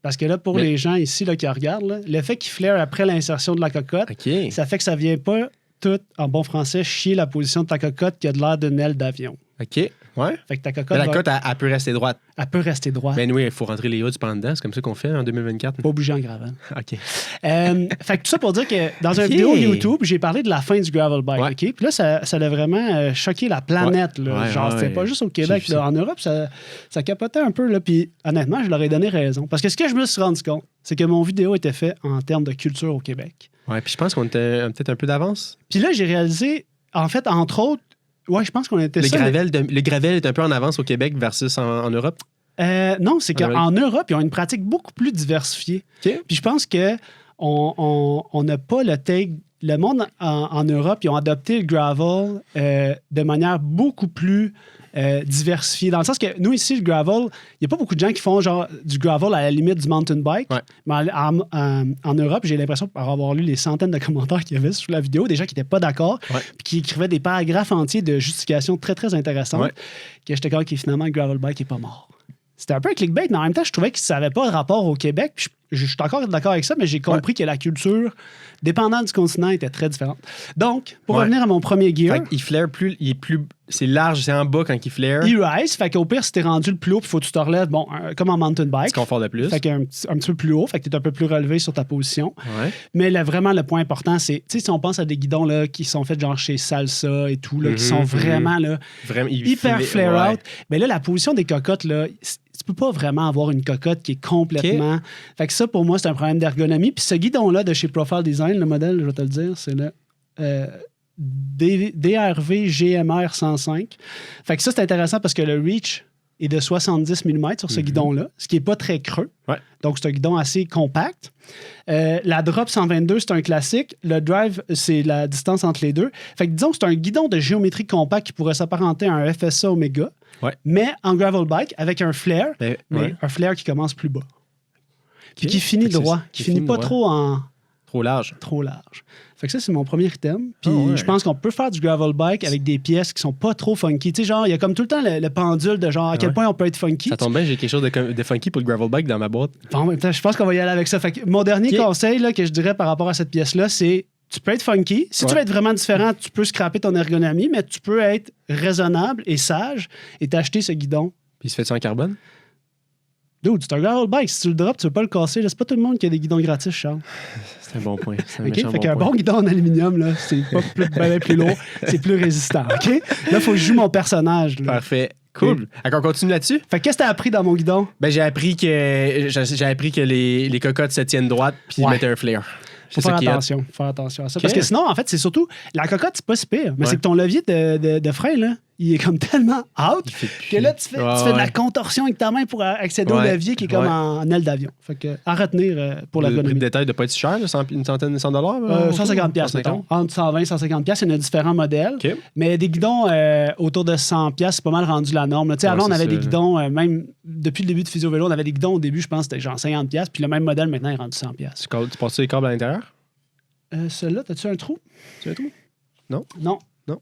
Parce que là, pour les gens ici là, qui regardent, là, le fait qu'il flaire après l'insertion de la cocotte, ça fait que ça vient pas tout, en bon français, chier la position de ta cocotte qui a de l'air d'une aile d'avion. OK, ouais. Fait que ta cocotte la cocotte, elle peut rester droite. Elle peut rester droite. Mais oui, il faut rentrer les hoods pendant dedans. C'est comme ça qu'on fait en 2024. Pas obligé en gravel. OK. Fait que tout ça pour dire que dans une vidéo YouTube, j'ai parlé de la fin du gravel bike. OK? Puis là, ça a vraiment choqué la planète. Là. Genre, c'était pas juste au Québec. Là. En Europe, ça capotait un peu. Là. Puis honnêtement, je leur ai donné raison. Parce que ce que je me suis rendu compte, c'est que mon vidéo était faite en termes de culture au Québec. Ouais, puis je pense qu'on était peut-être un peu d'avance. Puis là, j'ai réalisé, en fait, entre autres, je pense qu'on était le gravel est un peu en avance au Québec versus en Europe? Non, c'est qu'en Europe, ils ont une pratique beaucoup plus diversifiée. Puis je pense qu'on n'a pas le take. Le monde en Europe, ils ont adopté le gravel de manière beaucoup plus diversifiée. Dans le sens que nous, ici, le gravel, il n'y a pas beaucoup de gens qui font genre du gravel à la limite du mountain bike. Mais en Europe, j'ai l'impression, par avoir lu les centaines de commentaires qu'il y avait sur la vidéo, des gens qui n'étaient pas d'accord, puis qui écrivaient des paragraphes entiers de justification très, très intéressantes, que j'étais d'accord que finalement, le gravel bike n'est pas mort. C'était un peu un clickbait, mais en même temps, je trouvais que ça n'avait pas de rapport au Québec. Puis je suis encore d'accord avec ça, mais j'ai compris que la culture, dépendant du continent, était très différente. Donc, pour revenir à mon premier gear... Fait il flaire plus... C'est large, c'est en bas quand il flaire. Il rise, fait qu'au pire, si t'es rendu le plus haut, il faut que tu te relèves, comme en mountain bike. C'est confort de plus. Fait qu'un petit peu plus haut, fait que t'es un peu plus relevé sur ta position. Mais vraiment, le point important, c'est, tu sais, si on pense à des guidons là, qui sont faits genre chez Salsa et tout, là, qui sont vraiment, là, hyper flare-out, mais là, la position des cocottes, là, tu peux pas vraiment avoir une cocotte qui est complètement... Fait que ça, pour moi, c'est un problème d'ergonomie. Puis ce guidon-là de chez Profile Design, le modèle, je vais te le dire, c'est le DRV GMR 105. Fait que ça, c'est intéressant parce que le reach est de 70 mm sur ce guidon-là, ce qui n'est pas très creux. Donc, c'est un guidon assez compact. La drop 122, c'est un classique. Le drive, c'est la distance entre les deux. Fait que disons que c'est un guidon de géométrie compacte qui pourrait s'apparenter à un FSA Omega, mais en gravel bike avec un flare, mais un flare qui commence plus bas. Puis qui finit droit, qui finit pas trop en... Trop large. Trop large. Fait que ça, c'est mon premier item. Puis je pense qu'on peut faire du gravel bike avec des pièces qui sont pas trop funky. Tu sais, genre, il y a comme tout le temps le pendule de genre à quel point on peut être funky. Ça tombe bien, j'ai quelque chose de funky pour le gravel bike dans ma boîte. En même temps, je pense qu'on va y aller avec ça. Fait que mon dernier conseil là, que je dirais par rapport à cette pièce-là, c'est tu peux être funky. Si tu veux être vraiment différent, tu peux scraper ton ergonomie, mais tu peux être raisonnable et sage et t'acheter ce guidon. Puis il se fait-tu en carbone? Dude, c'est un gravel bike. Si tu le drops, tu ne veux pas le casser. C'est pas tout le monde qui a des guidons gratis, Charles. C'est un bon point. C'est un fait qu'un bon guidon en aluminium, là, c'est pas plus lourd, c'est plus résistant. OK? Là, il faut que je joue mon personnage. Là. Parfait. Cool. On continue là-dessus? Fait qu'est-ce que t'as appris dans mon guidon? Ben, j'ai appris que les cocottes se tiennent droites puis ils mettent un flare. Faut faire attention. Faire attention à ça. Parce que sinon, en fait, c'est surtout. La cocotte, c'est pas si pire. Mais c'est que ton levier de frein, là, il est comme tellement out que là, tu fais de la contorsion avec ta main pour accéder au levier qui est comme en aile d'avion. Fait que à retenir pour l'ergonomie. Le prix de détail de pas être si cher, une centaine, $100? 150$, mettons. Entre 120 et 150$, il y en a différents modèles. Okay. Mais des guidons autour de 100$, c'est pas mal rendu la norme. Avant, on avait des guidons, même depuis le début de Physio Vélo, on avait des guidons au début, je pense, c'était genre 50$. Puis le même modèle, maintenant, est rendu 100$. Tu passes les câbles à l'intérieur? Celui-là, t'as-tu un trou? Tu as un trou? Non.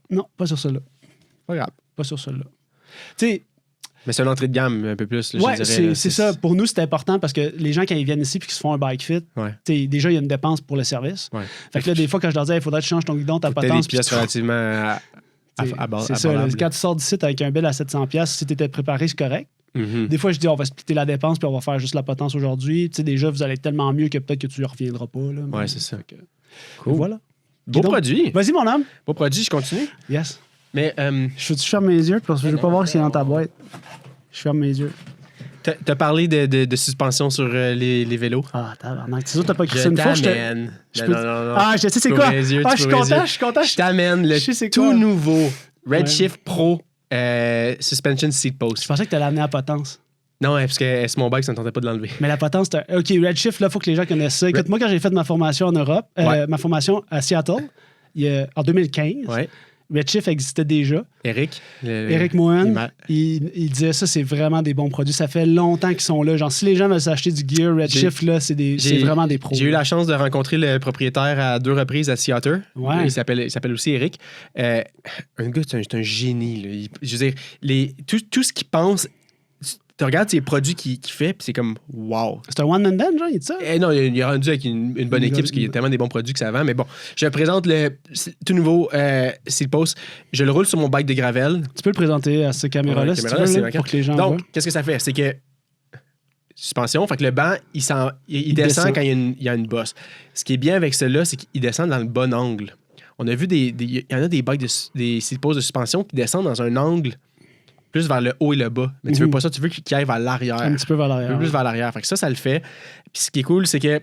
Non, pas sur celui-là. Pas grave. Pas sur celui-là. Tu sais. Mais c'est une entrée de gamme un peu plus. Là, ouais, je dirais, c'est ça. Pour nous, c'est important parce que les gens, quand ils viennent ici et qu'ils se font un bike fit, déjà, il y a une dépense pour le service. Ouais. Fait que là, des fois, quand je leur dis, il faudrait que tu changes ton guidon, ta potence. Des pièces relativement à bord. C'est ça. Là, quand tu sors d'ici avec un bill à 700$, si tu étais préparé, c'est correct. Mm-hmm. Des fois, je dis, on va splitter la dépense puis on va faire juste la potence aujourd'hui. Tu sais, déjà, vous allez être tellement mieux que peut-être que tu ne reviendras pas. Là, ouais, c'est ça. Que, cool. Voilà. Beau produit. Vas-y, mon homme. Beau produit, je continue. Yes. Mais, je ferme mes yeux parce que je ne veux pas voir ce qu'il y a dans ta boîte. Je ferme mes yeux. T'as parlé de suspension sur les vélos. Ah, tabarnak. C'est sûr que t'as pas écrit ça une fois. Non. Ah, je sais c'est quoi. Je suis content. Je t'amène le tout nouveau Redshift Pro Suspension Seat Post. Je pensais que t'allais l'amener à potence. Non, parce que c'est mon bike, ça ne tentait pas de l'enlever. Mais la potence, OK, Redshift, là, il faut que les gens connaissent ça. Écoute, moi, quand j'ai fait ma formation en Europe, ma formation à Seattle, en 2015, Redshift existait déjà. Eric Mohan, il disait ça, c'est vraiment des bons produits. Ça fait longtemps qu'ils sont là. Genre, si les gens veulent s'acheter du gear, Redshift, là, c'est vraiment des pros. J'ai eu la chance de rencontrer le propriétaire à 2 reprises à Seattle. Ouais. Il s'appelle aussi Eric. Un gars, c'est un génie. Là. Je veux dire, tout ce qu'il pense... Tu regardes ses produits qu'il fait, puis c'est comme wow. C'est un one-man band, genre, il dit ça? Non, il est rendu avec une bonne équipe parce qu'il y a tellement des bons produits que ça vend. Mais bon, je présente le tout nouveau Seat Post. Je le roule sur mon bike de gravel. Tu peux le présenter à cette caméra-là, si tu veux, là, pour que les gens voient. Donc, qu'est-ce que ça fait? C'est que suspension, fait que le banc, il descend quand il y a une bosse. Ce qui est bien avec celle-là, c'est qu'il descend dans le bon angle. On a vu il y en a des bikes, des Seat Posts de suspension qui descendent dans un angle plus vers le haut et le bas. Mais tu veux pas ça, tu veux qu'il aille vers l'arrière. Un petit peu vers l'arrière. Un peu plus vers l'arrière. Fait que ça le fait. Puis ce qui est cool, c'est que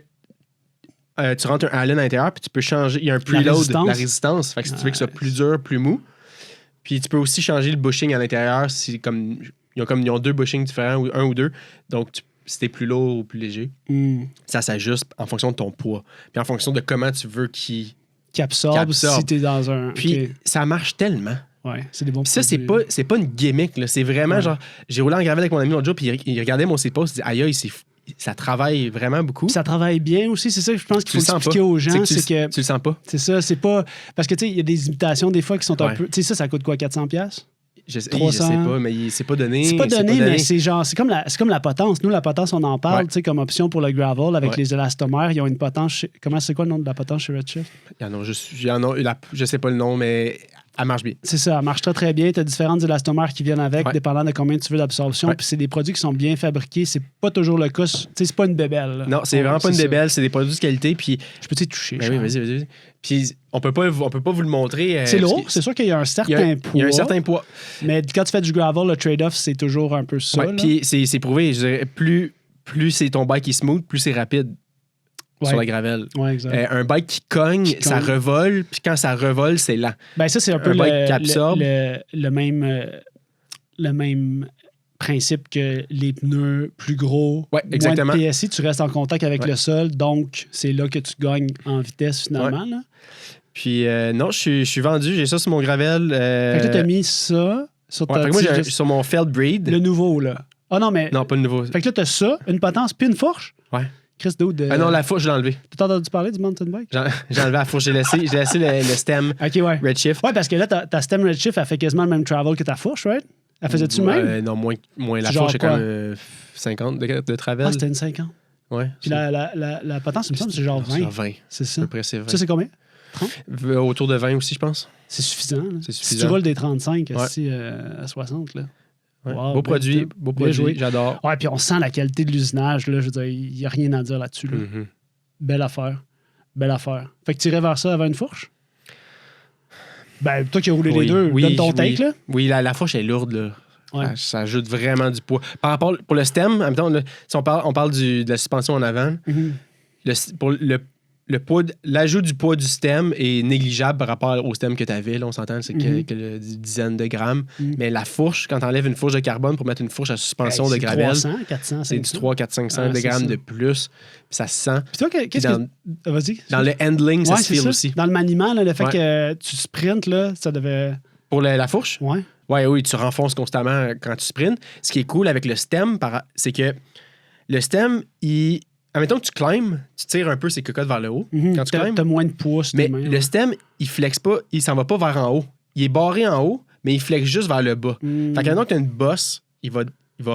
tu rentres un Allen à l'intérieur, puis tu peux changer. Il y a un preload, la résistance. Fait que si tu veux que ça soit plus dur, plus mou. Puis tu peux aussi changer le bushing à l'intérieur. Ils ont 2 bushings différents, ou 1 ou 2. Donc, si t'es plus lourd ou plus léger, ça s'ajuste en fonction de ton poids. Puis en fonction de comment tu veux qu'il absorbe si t'es dans un... Puis ça marche tellement. Ouais, c'est des bons ça, c'est pas une gimmick. Là. C'est vraiment genre... J'ai roulé en gravel avec mon ami l'autre jour, puis il regardait mon seat post, il dit « Aïe, ça travaille vraiment beaucoup. » Ça travaille bien aussi, c'est ça que je pense qu'il faut expliquer aux gens. Tu le sens pas. C'est ça, c'est pas... Parce que, tu sais, il y a des imitations des fois qui sont un peu... Tu sais, ça coûte quoi, 400$? Je sais pas, mais c'est pas donné. C'est pas donné, mais c'est genre... C'est comme la potence. Nous, la potence, on en parle, tu sais, comme option pour le gravel avec les élastomères. Ils ont une potence... Comment c'est quoi le nom de la potence chez Redshift? Je sais pas le nom, mais... Elle marche bien. C'est ça, elle marche très, très bien. Tu as différentes élastomères qui viennent avec, dépendant de combien tu veux d'absorption. Puis c'est des produits qui sont bien fabriqués. C'est pas toujours le cas. Tu sais, c'est pas une bébelle. Là. Non, c'est vraiment pas une bébelle. C'est des produits de qualité. Puis... Je peux te toucher. Oui, vas-y. Puis on peut pas vous le montrer. C'est lourd. C'est sûr qu'il y a un certain poids. Il y a un certain poids. Mais quand tu fais du gravel, le trade-off, c'est toujours un peu ça. Puis c'est prouvé. Je dirais, plus c'est ton bike qui est smooth, plus c'est rapide. Sur la gravel. Ouais, exact. Un bike qui cogne, ça revole, puis quand ça revole, c'est lent. Ben ça, c'est un peu le même principe que les pneus plus gros, moins de PSI, tu restes en contact avec le sol, donc c'est là que tu gagnes en vitesse finalement. Là. Puis non, je suis vendu, j'ai ça sur mon gravel. Fait que là, t'as mis ça sur ta... moi, j'ai sur mon Feld Breed. Le nouveau, là. Ah non, mais... Non, pas le nouveau. Fait que là, t'as ça, une potence, puis une fourche. Ouais. Chris Doud. Ah non, la fourche, je l'ai enlevée. T'as entendu parler du mountain bike? J'ai enlevé la fourche. J'ai laissé le stem Redshift. Ouais, parce que là, ta stem Redshift, elle fait quasiment le même travel que ta fourche, right? Elle faisait-tu le même? Non, moins. La fourche, c'est comme 50 de travel. Ah, c'était une 50. Ouais. Puis la potence, il me semble, c'est genre 20. 20. C'est ça. À peu près, c'est 20. Ça, c'est combien? 30? Autour de 20 aussi, je pense. C'est suffisant. Si tu roules des 35 à 60, là. Ouais. Wow, beau produit, j'adore. Ouais, puis on sent la qualité de l'usinage, là. Je veux dire, il n'y a rien à dire là-dessus. Là. Mm-hmm. Belle affaire. Fait que tu irais vers ça avant une fourche? Ben, toi qui as roulé les deux, donne ton take, là. Oui, la fourche est lourde, là. Ouais. Ça ajoute vraiment du poids. Par rapport pour le stem, en même temps, si on parle de la suspension en avant, pour l'ajout du poids du stem est négligeable par rapport au stem que tu avais. Là, on s'entend, c'est quelques dizaines de grammes. Mais la fourche, quand tu enlèves une fourche de carbone pour mettre une fourche à suspension de gravel, 300, 400, c'est du 3, 4, 500 de grammes de plus. Puis ça se sent. Puis toi, qu'est-ce que... Vas-y. Dans le handling, ça se file aussi. Dans le maniement, là, le fait que tu sprintes, là, ça devait... Pour la fourche? Ouais. Oui, tu renfonces constamment quand tu sprintes. Ce qui est cool avec le stem, c'est que le stem, admettons que tu climbes, tu tires un peu ses cocottes vers le haut. Quand tu climbes. T'as moins de poids sur tes mains. Mais le stem, il flexe pas, il s'en va pas vers en haut. Il est barré en haut, mais il flexe juste vers le bas. Fait que quand tu as une bosse, il va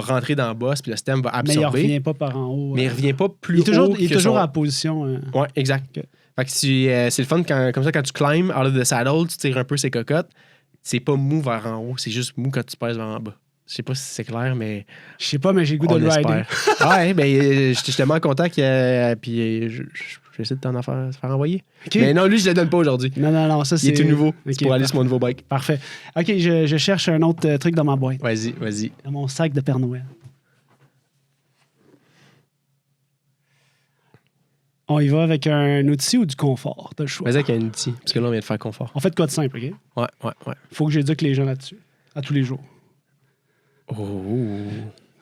rentrer dans la bosse, puis le stem va absorber. Mais il revient pas par en haut. Mais il revient pas plus haut. Il est toujours à la position. Oui, exact. Fait que c'est le fun, comme ça, quand tu climbes out of the saddle, tu tires un peu ses cocottes. C'est pas mou vers en haut, c'est juste mou quand tu pèses vers en bas. Je sais pas si c'est clair, mais... Je sais pas, mais j'ai le goût de le rider. Ouais, ben, je suis tellement content que... Puis je vais essayer de t'en faire envoyer. Okay. Mais non, lui, je le donne pas aujourd'hui. Non, ça c'est... Il est tout nouveau. C'est pour aller sur mon nouveau bike. Parfait. OK, je cherche un autre truc dans ma boîte. Vas-y. Dans mon sac de Père Noël. On y va avec un outil ou du confort? T'as le choix. Vas-y avec un outil, parce que là, on vient de faire confort. On fait quoi de simple, OK? Ouais. Faut que j'éduque les gens là-dessus, à tous les jours. Oh.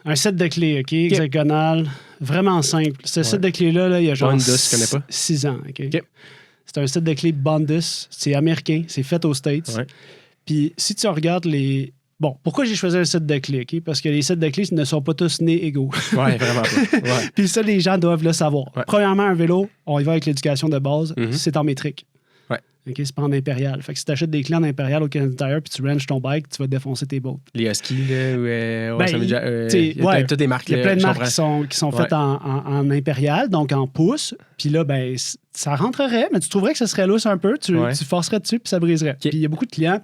Un set de clés, OK? Hexagonal, vraiment simple. Ce set de clés-là, il y a genre 6 ans, OK? C'est un set de clés Bondus. C'est américain, c'est fait aux States. Ouais. Puis si tu regardes les... Bon, pourquoi j'ai choisi un set de clés? Okay? Parce que les sets de clés ne sont pas tous nés égaux. Oui, vraiment pas. Ouais. Puis ça, les gens doivent le savoir. Ouais. Premièrement, un vélo, on y va avec l'éducation de base, c'est en métrique. Ouais. Okay? C'est pas en impérial. Fait que si tu achètes des clés en impérial au Canadian Tire puis tu ranges ton bike, tu vas défoncer tes bottes. Les Huskies, là, ça il y a toutes les marques. Il y a plein de marques qui sont faites en impérial, donc en pouces. Puis là, ben, ça rentrerait, mais tu trouverais que ça serait lousse un peu. Tu forcerais dessus puis ça briserait. Puis il y a beaucoup de clients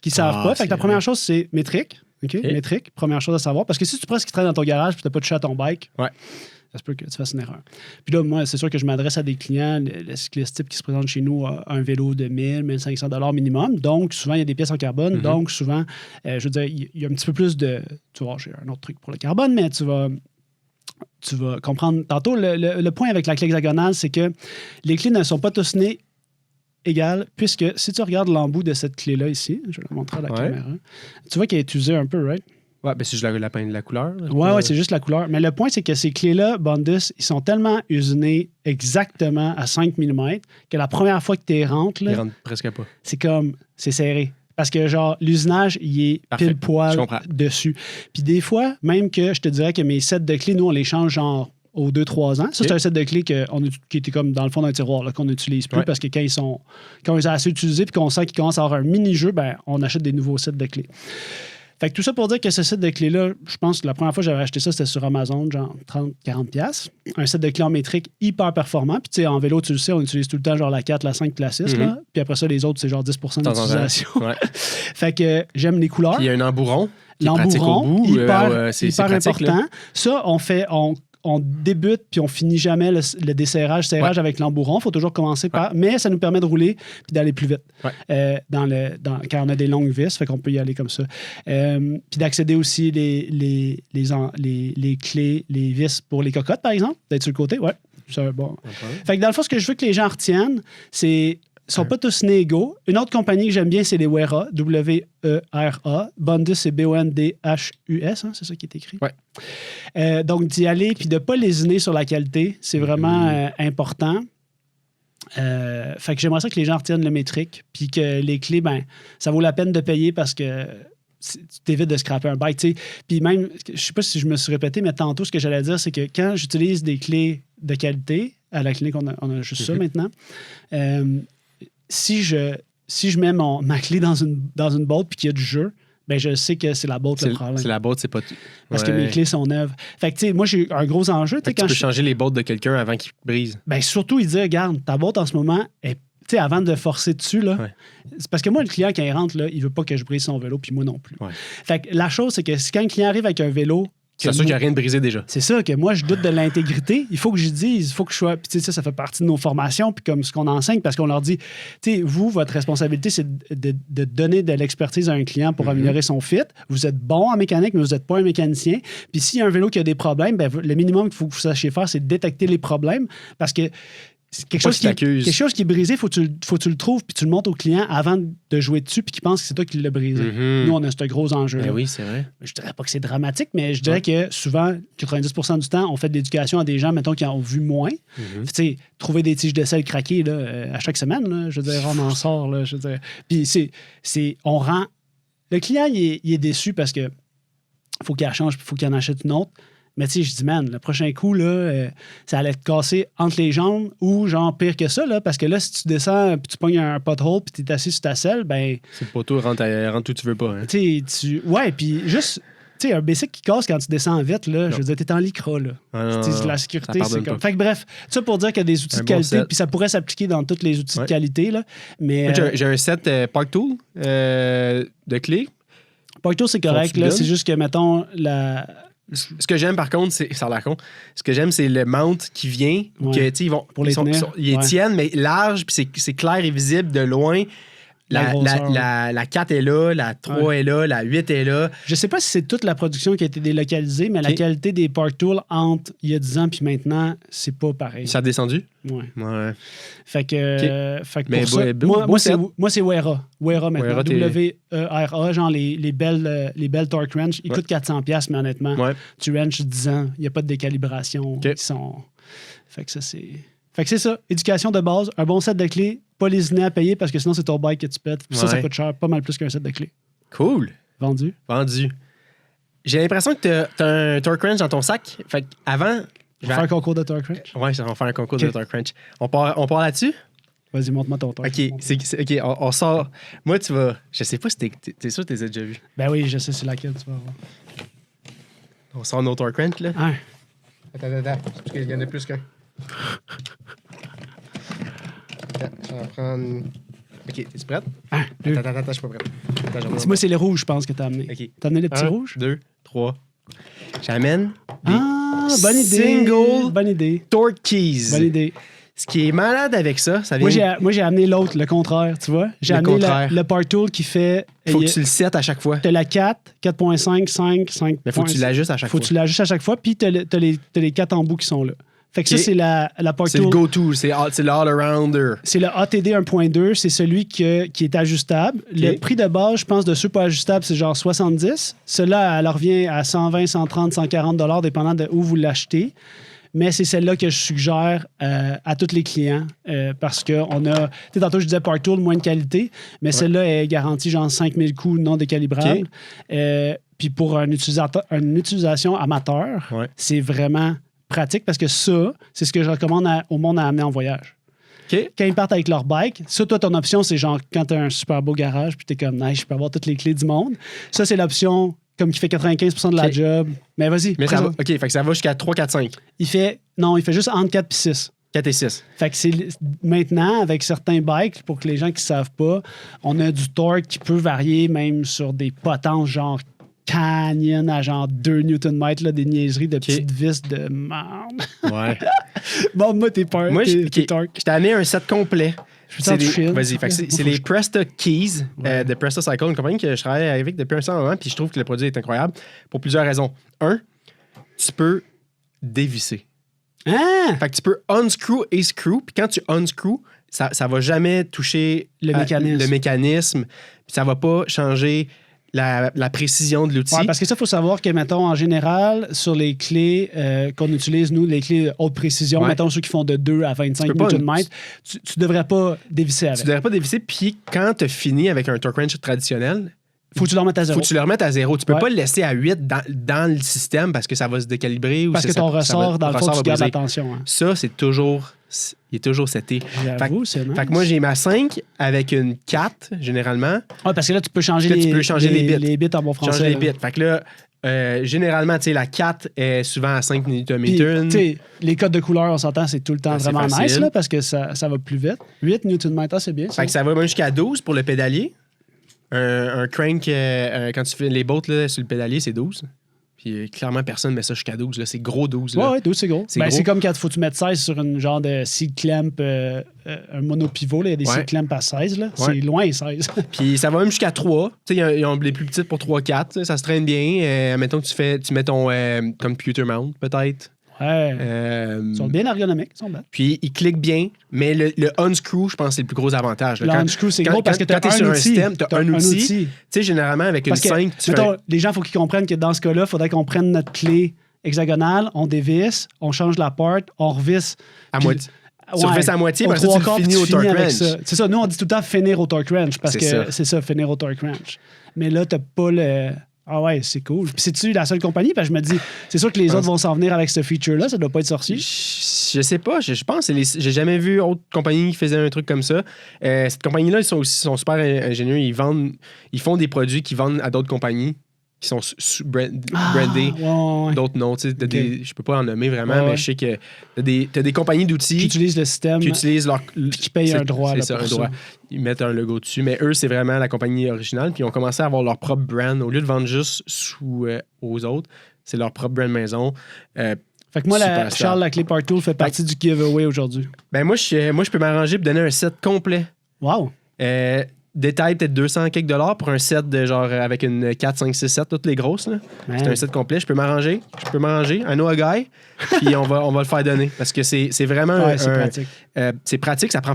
qui ne savent pas. Fait que la première chose, c'est métrique. Métrique, première chose à savoir. Parce que si tu prends ce qui traîne dans ton garage et tu n'as pas touché à ton bike, ça se peut que tu fasses une erreur. Puis là, moi, c'est sûr que je m'adresse à des clients, le cycliste type qui se présente chez nous a un vélo de 1000, 1500 $ minimum. Donc, souvent, il y a des pièces en carbone. Donc, souvent, je veux dire, il y a un petit peu plus de... Tu vois, j'ai un autre truc pour le carbone, mais tu vas comprendre tantôt. Le point avec la clé hexagonale, c'est que les clés ne sont pas tous nées égales, puisque si tu regardes l'embout de cette clé-là ici, je vais la montrer à la caméra, tu vois qu'elle est usée un peu, right? Ouais, ben c'est juste la couleur. Ouais, c'est juste la couleur. Mais le point, c'est que ces clés-là, Bondus, ils sont tellement usinés exactement à 5 mm que la première fois que tu les rentres, là, ils rentrent presque pas. C'est serré. Parce que, genre, l'usinage, il est pile poil dessus. Puis des fois, même que je te dirais que mes sets de clés, nous, on les change genre aux 2-3 ans. Ça, c'est un set de clés qui était comme dans le fond d'un tiroir, là, qu'on n'utilise plus parce que quand ils sont assez utilisés puis qu'on sent qu'ils commencent à avoir un mini-jeu, ben, on achète des nouveaux sets de clés. Fait que tout ça pour dire que ce set de clés-là, je pense que la première fois que j'avais acheté ça, c'était sur Amazon, genre 30-40$. Un set de clés en métrique hyper performant. Puis tu sais, en vélo, tu le sais, on utilise tout le temps genre la 4, la 5, la 6. Là. Puis après ça, les autres, c'est genre 10% d'utilisation. Fait que j'aime les couleurs. Puis il y a un embouron. L'embouron, hyper pratique, important. Là. Ça, on débute puis on finit jamais le desserrage, serrage avec l'embouron. Il faut toujours commencer par... Mais ça nous permet de rouler puis d'aller plus vite quand on a des longues vis. Fait qu'on peut y aller comme ça. Puis d'accéder aussi les clés, les vis pour les cocottes, par exemple. D'être sur le côté, c'est bon. Fait que dans le fond, ce que je veux que les gens retiennent, c'est... Ils ne sont pas tous nés égaux. Une autre compagnie que j'aime bien, c'est les Wera, W-E-R-A. Bondus, c'est B-O-N-D-H-U-S, c'est ça qui est écrit. Ouais. Donc, d'y aller puis de ne pas lésiner sur la qualité, c'est vraiment important. Fait que j'aimerais ça que les gens retiennent le métrique puis que les clés, ben, ça vaut la peine de payer parce que tu t'évites de scraper un bike. T'sais. Puis même, je ne sais pas si je me suis répété, mais tantôt, ce que j'allais dire, c'est que quand j'utilise des clés de qualité, à la clinique, on a juste ça maintenant, si je mets ma clé dans une boîte puis qu'il y a du jeu, ben je sais que c'est la boîte le problème. C'est la boîte, c'est pas tout. Parce que mes clés sont neuves. Fait que, tu sais, moi, j'ai un gros enjeu. Tu peux changer les boîtes de quelqu'un avant qu'il brise. Ben surtout, il dit, regarde, ta boîte en ce moment est... Tu sais, avant de forcer dessus, là, c'est parce que moi, le client, quand il rentre, là, il veut pas que je brise son vélo, puis moi non plus. Fait que la chose, c'est que quand le client arrive avec un vélo... C'est sûr qu'il n'y a rien de brisé déjà. C'est ça, que moi, je doute de l'intégrité. Il faut que je dise, il faut que je sois... Puis, tu sais, ça fait partie de nos formations, puis comme ce qu'on enseigne, parce qu'on leur dit, tu sais, vous, votre responsabilité, c'est de donner de l'expertise à un client pour améliorer son fit. Vous êtes bon en mécanique, mais vous n'êtes pas un mécanicien. Puis, s'il y a un vélo qui a des problèmes, ben, le minimum qu'il faut que vous sachiez faire, c'est de détecter les problèmes, parce que quelque chose qui est brisé, faut que tu le trouves puis tu le montres au client avant de jouer dessus puis qu'il pense que c'est toi qui l'as brisé. Nous, on a ce gros enjeu. Ben oui, c'est vrai. Je dirais pas que c'est dramatique, mais je dirais que souvent, 90% du temps, on fait de l'éducation à des gens, mettons, qui en ont vu moins. Tu sais, trouver des tiges de sel craquées là, à chaque semaine, là, je veux dire, on en sort. Là, je veux dire. Puis on rend... Le client, il est déçu parce que faut qu'il la change puis il faut qu'il en achète une autre. Mais tu sais, je dis, man, le prochain coup, là, ça allait te casser entre les jambes ou genre pire que ça, là, parce que là, si tu descends puis tu pognes un pothole puis tu es assis sur ta selle, ben. C'est le poteau, rentre où tu veux pas. Hein. Ouais, puis juste, tu sais, un basic qui casse quand tu descends vite, là, je veux dire, t'es en lycra, là. La sécurité, c'est comme. Fait que bref, ça pour dire qu'il y a des outils de qualité, puis ça pourrait s'appliquer dans tous les outils de qualité, là. Mais. J'ai un set Park Tool de clés. Park Tool, c'est correct, là. C'est juste que, mettons, Ce que j'aime, par contre, c'est. Ça a l'air con. Ce que j'aime, c'est le mount qui vient. Que, ils tiennent, mais large, puis c'est clair et visible de loin. La 4 est là, la 3 est là, la 8 est là. Je sais pas si c'est toute la production qui a été délocalisée, mais la qualité des Park Tools entre il y a 10 ans puis maintenant, c'est pas pareil. Ça a descendu? Ouais. Fait que pour ça, moi, c'est Wera. Wera maintenant. W-E-R-A, genre les belles Torque Wrench. Ils coûtent 400$, mais honnêtement, tu wrenches 10 ans, il n'y a pas de décalibration. Fait que ça, c'est... Fait que c'est ça, éducation de base, un bon set de clés, pas lésiner à payer parce que sinon c'est ton bike que tu pètes. Ça coûte cher, pas mal plus qu'un set de clés. Cool. Vendu. J'ai l'impression que t'as un Torque Wrench dans ton sac. Fait qu'avant... On va faire un concours de Torque Wrench? Ouais, on va faire un concours de Torque Wrench. On part là-dessus? Vas-y, montre-moi ton Torque. OK, on sort... Moi, tu vas... Je sais pas si t'es sûr que tu les as déjà vus. Ben oui, je sais c'est laquelle tu vas avoir. On sort nos Torque Wrench, là? Ah. Attends. Parce qu'il y en a plus qu'un. Je vais en prendre... OK, t'es-tu prête? Attends, je suis pas prête. Moi, c'est les rouges, je pense, que t'as amené. OK. T'as amené les petits rouges? 2, 3. J'amène bonne idée. Single bonne idée. Torque Keys. Bonne idée. Ce qui est malade avec ça vient... Moi, j'ai amené l'autre, le contraire, tu vois. J'ai amené le Park Tool qui fait... Faut que tu le sets à chaque fois. T'as la 4, 4.5, 5, 5. Mais faut que tu l'ajustes à chaque fois. Faut que tu l'ajustes à chaque fois, puis t'as les 4 embouts qui sont là. Fait que ça, c'est la Park Tool. C'est le go-to, c'est le all-arounder. C'est le ATD 1.2, c'est celui qui est ajustable. Le prix de base, je pense, de ceux pas ajustables, c'est genre 70. Celle-là, elle revient à 120, 130, 140 $, dépendant de où vous l'achetez. Mais c'est celle-là que je suggère à tous les clients parce qu'on a... Tu sais, tantôt, je disais Park Tool, moins de qualité, mais celle-là est garantie genre 5000 coups non décalibrables. Puis pour une utilisation amateur, c'est vraiment pratique parce que ça, c'est ce que je recommande au monde à amener en voyage. Quand ils partent avec leur bike, ça, toi, ton option, c'est genre quand tu as un super beau garage puis tu es comme, nice, je peux avoir toutes les clés du monde. Ça, c'est l'option comme qui fait 95% de la job. Mais vas-y. Mais ça va, fait que ça va jusqu'à 3, 4, 5. Il fait juste entre 4 et 6. 4 et 6. Fait que c'est maintenant, avec certains bikes, pour que les gens qui ne savent pas, on a du torque qui peut varier même sur des potences genre Canyon à genre 2 Nm, là, des niaiseries de petites vis de merde. Ouais. Bon, moi, t'es peur. Moi, je t'ai amené un set complet. Vas-y, c'est les Presto Keys de Presto Cycle, une compagnie que je travaille avec depuis un certain moment, puis je trouve que le produit est incroyable pour plusieurs raisons. Un, tu peux dévisser. Fait que tu peux unscrew et screw, puis quand tu unscrew, ça va jamais toucher le mécanisme, puis ça va pas changer la précision de l'outil. Ouais, parce que ça, il faut savoir que, mettons, en général, sur les clés qu'on utilise, nous, les clés haute précision, mettons ceux qui font de 2 à 25 Nm, tu devrais pas dévisser avec. Tu devrais pas dévisser, puis quand tu as fini avec un torque wrench traditionnel, faut que tu le remettes à 0. Faut que tu le remettes à 0. Tu peux pas le laisser à 8 dans le système parce que ça va se décalibrer. Parce que ton ressort, dans le fond, tu gardes attention. Hein. Ça, il est toujours seté. J'avoue, c'est nice. Fait que moi, j'ai ma 5 avec une 4, généralement. Oui, parce que là, tu peux changer les bits en bon français. Changer les bits. Fait que là, généralement, la 4 est souvent à 5 Nm. Les codes de couleur, on s'entend, c'est tout le temps vraiment nice là, parce que ça va plus vite. 8 Nm, c'est bien. Fait que ça va même jusqu'à 12 pour le pédalier. Un crank, quand tu fais les bottes là, sur le pédalier, c'est 12. Puis clairement, personne ne met ça jusqu'à 12. Là. C'est gros 12. Là. Ouais, 12, c'est gros. C'est comme quand il faut que tu mettes 16 sur une genre de seat clamp, un monopivot. Il y a des seat clamps à 16. Là. C'est loin, 16. Puis ça va même jusqu'à 3. Ils ont les plus petites pour 3-4. Ça se traîne bien. Mettons que tu mets ton computer mount, peut-être. Ils sont bien ergonomiques, ils sont bons. Puis, ils cliquent bien, mais le unscrew, je pense, c'est le plus gros avantage. Le unscrew, c'est gros parce que tu as sur un outil. système, tu as un outil. Tu sais, généralement, avec une 5, les gens, il faut qu'ils comprennent que dans ce cas-là, il faudrait qu'on prenne notre clé hexagonale, on dévisse, on change la porte, on revisse. À moitié. Tu refais à moitié parce que tu finis au torque wrench. C'est ça. Nous, on dit tout le temps finir au torque wrench parce que c'est ça, finir au torque wrench. Mais là, t'as pas le... Ah ouais, c'est cool. Puis c'est-tu la seule compagnie? Parce que je me dis, c'est sûr que les autres vont s'en venir avec ce feature-là, ça doit pas être sorti. Je sais pas, je pense. J'ai jamais vu autre compagnie qui faisait un truc comme ça. Cette compagnie-là, ils sont super ingénieux. Ils font des produits qu'ils vendent à d'autres compagnies qui sont brandés, d'autres noms. Okay. Je peux pas en nommer vraiment, mais je sais que t'as des compagnies d'outils qui utilisent le système, qui utilisent leur... qui payent un droit. C'est ça, un droit. Ils mettent un logo dessus, mais eux, c'est vraiment la compagnie originale, puis ils ont commencé à avoir leur propre brand. Au lieu de vendre juste aux autres, c'est leur propre brand maison. Fait que moi, Charles Laclé Partool fait partie du giveaway aujourd'hui. Ben moi, je peux m'arranger pour donner un set complet. Wow! Détail peut-être 200 quelques dollars pour un set de genre avec une 4, 5, 6, 7, toutes les grosses. Là. C'est un set complet. Je peux m'arranger. I know a guy. Puis on va le faire donner. Parce que c'est vraiment... c'est pratique. C'est pratique. Ça prend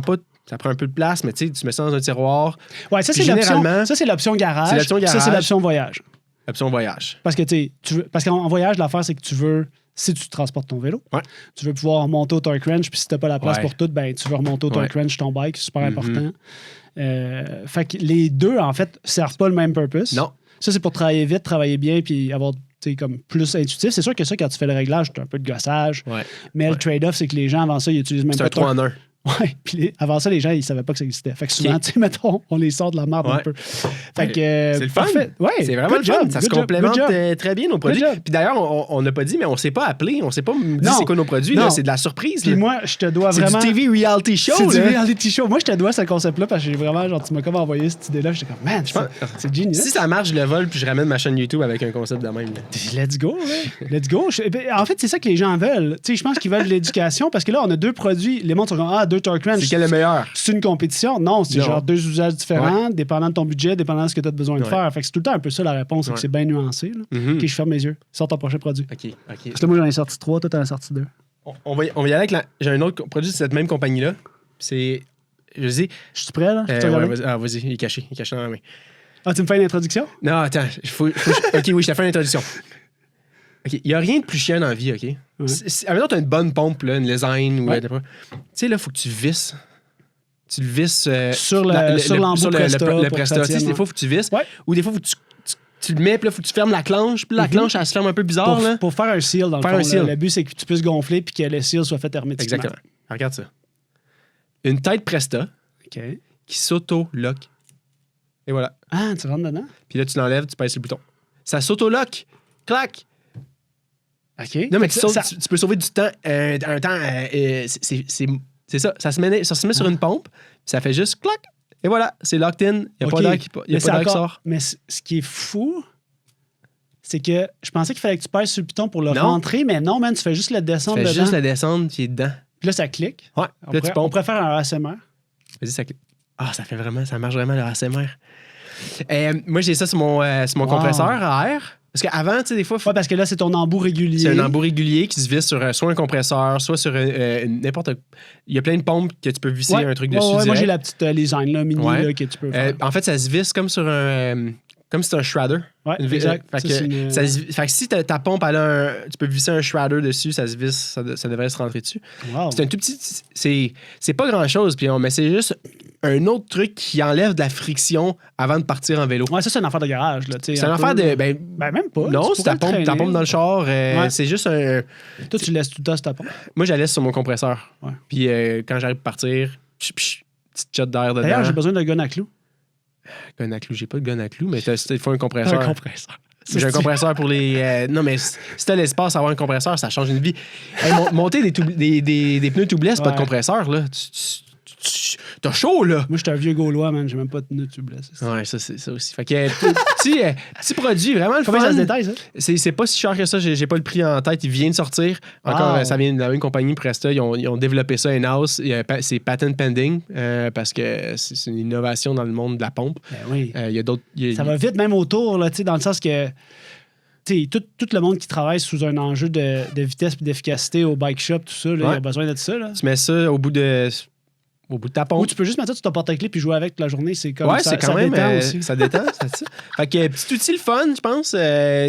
un peu de place, mais tu mets ça dans un tiroir. Ouais, ça, c'est l'option garage. C'est l'option garage. Ça, c'est l'option voyage. Option voyage. Parce que parce qu'en voyage, l'affaire, c'est que tu veux... Si tu transportes ton vélo, tu veux pouvoir remonter au torque wrench, puis si tu n'as pas la place pour tout, ben tu veux remonter au torque wrench ton bike, c'est super important. Fait que les deux, en fait, servent pas le même purpose. Non. Ça, c'est pour travailler vite, travailler bien, puis avoir comme plus intuitif. C'est sûr que ça, quand tu fais le réglage, tu as un peu de gossage. Mais le trade-off, c'est que les gens, avant ça, ils utilisent même pas... C'est un 3 en 1. Ouais, puis avant ça, les gens, ils savaient pas que ça existait. Fait que souvent, tu sais, mettons, on les sort de la merde un peu. Fait que, c'est le fun. Ouais, c'est vraiment le fun. Ça se complémente très bien, nos produits. Puis d'ailleurs, on n'a pas dit, mais on ne s'est pas appelé. On ne sait pas me dire c'est quoi nos produits. Là, c'est de la surprise. Puis moi, je te dois vraiment... C'est du TV reality show. C'est du reality show. Moi, je te dois ce concept-là parce que j'ai vraiment, genre, tu m'as comme envoyé cette idée-là. J'étais comme, man, c'est génial. Si ça marche, je le vole puis je ramène ma chaîne YouTube avec un concept de même. Let's go, ouais. Let's go. En fait, c'est ça que les gens veulent. Tu sais, je pense qu'ils veulent de l'éducation parce que là, on a deux produits. Les montres sont comme, 2 torque wrench. Meilleur. C'est une compétition? Non, c'est genre deux usages différents, dépendant de ton budget, dépendant de ce que tu as besoin de faire. Fait que c'est tout le temps un peu ça la réponse, c'est que c'est bien nuancé. Là. OK, je ferme mes yeux. Sors ton prochain produit. OK. Parce que moi, j'en ai sorti 3, toi, t'en as sorti 2. On va y aller avec j'ai un autre produit de cette même compagnie-là. C'est... Je dis... Je suis prêt, là? Vas-y, il est caché dans la main. Ah, tu me fais une introduction? Non, attends. OK, oui, je te fais une introduction. OK, il n'y a rien de plus chiant dans la vie, OK? Admettons, tu as une bonne pompe, là, une Lesign ou... Tu sais, là, il faut que tu visses. Tu le visses sur l'embout Presta. Le Presta. Des fois, il faut que tu visses. Ou des fois, tu le mets, puis là, il faut que tu fermes la clenche. Puis la clenche, elle se ferme un peu bizarre. Pour faire un seal, dans le fond. Le but, c'est que tu puisses gonfler puis que le seal soit fait hermétiquement. Exactement. Regarde ça. Une tête Presta qui s'auto-lock. Et voilà. Ah, tu rentres dedans? Puis là, tu l'enlèves, tu pèses sur le bouton. Ça s'auto-lock. Clac! OK. Non, mais tu peux sauver du temps. Un temps... C'est ça. Ça se met sur une pompe, ça fait juste clac. Et voilà, c'est locked in. Il n'y a pas d'air qui sort. Mais ce qui est fou, c'est que je pensais qu'il fallait que tu pèses sur le piton pour le rentrer, mais non, man, tu fais juste le descendre dedans. Tu fais juste le descendre, qui est dedans. Puis là, ça clique. Ouais. On préfère un ASMR. Vas-y, ça clique. Ah, ça marche vraiment, le ASMR. Moi, j'ai ça sur mon compresseur à air. Parce qu'avant, tu sais, des fois... parce que là, c'est ton embout régulier. C'est un embout régulier qui se visse sur soit un compresseur, soit sur n'importe... Il y a plein de pompes que tu peux visser un truc dessus. Moi, j'ai la petite Lesign, là, mini, là, que tu peux faire. En fait, ça se visse comme sur un... Comme si c'était un shredder. Ouais, exact. Fait que si ta pompe, tu peux visser un shredder dessus, ça se visse, ça devrait se rentrer dessus. Wow. C'est un tout petit... C'est pas grand-chose, mais c'est juste un autre truc qui enlève de la friction avant de partir en vélo. Ouais, ça, c'est une affaire de garage. Là, c'est une affaire de... Ben, même pas. Non, c'est ta pompe dans le char. C'est juste un... Toi, tu laisses tout le temps sur ta pompe? Moi, je la laisse sur mon compresseur. Ouais. Puis quand j'arrive à partir, petite shot d'air dedans. D'ailleurs, j'ai besoin d'un gun à clous. Gun à clous, j'ai pas de gun à clous, mais il faut un compresseur. Un compresseur. J'ai un compresseur pour les... non, mais si t'as l'espace à avoir un compresseur, ça change une vie. Monter des pneus tubeless, pas de compresseur, là. T'as chaud, là. Moi, je suis un vieux Gaulois, man. J'ai même pas de pneus tubeless. Ouais, ça, c'est ça aussi. Fait que petit produit, vraiment le fun. Comment ça se détaille, ça? C'est pas si cher que ça. J'ai pas le prix en tête. Il vient de sortir. Encore, ça vient de la même compagnie, Presta. Ils ont développé ça in-house. C'est patent pending parce que c'est une innovation dans le monde de la pompe. Ben oui. Il y a d'autres... Ça va vite, même autour, là, tu sais, dans le sens que... tout le monde qui travaille sous un enjeu de vitesse et d'efficacité au bike shop, tout ça, là, il a besoin de ça. Là. Tu mets ça au bout de ta pompe. Ou tu peux juste mettre ça sur ton porte-clés puis jouer avec toute la journée. C'est comme c'est quand même détend aussi. Ça détend. Fait que petit outil le fun, je pense,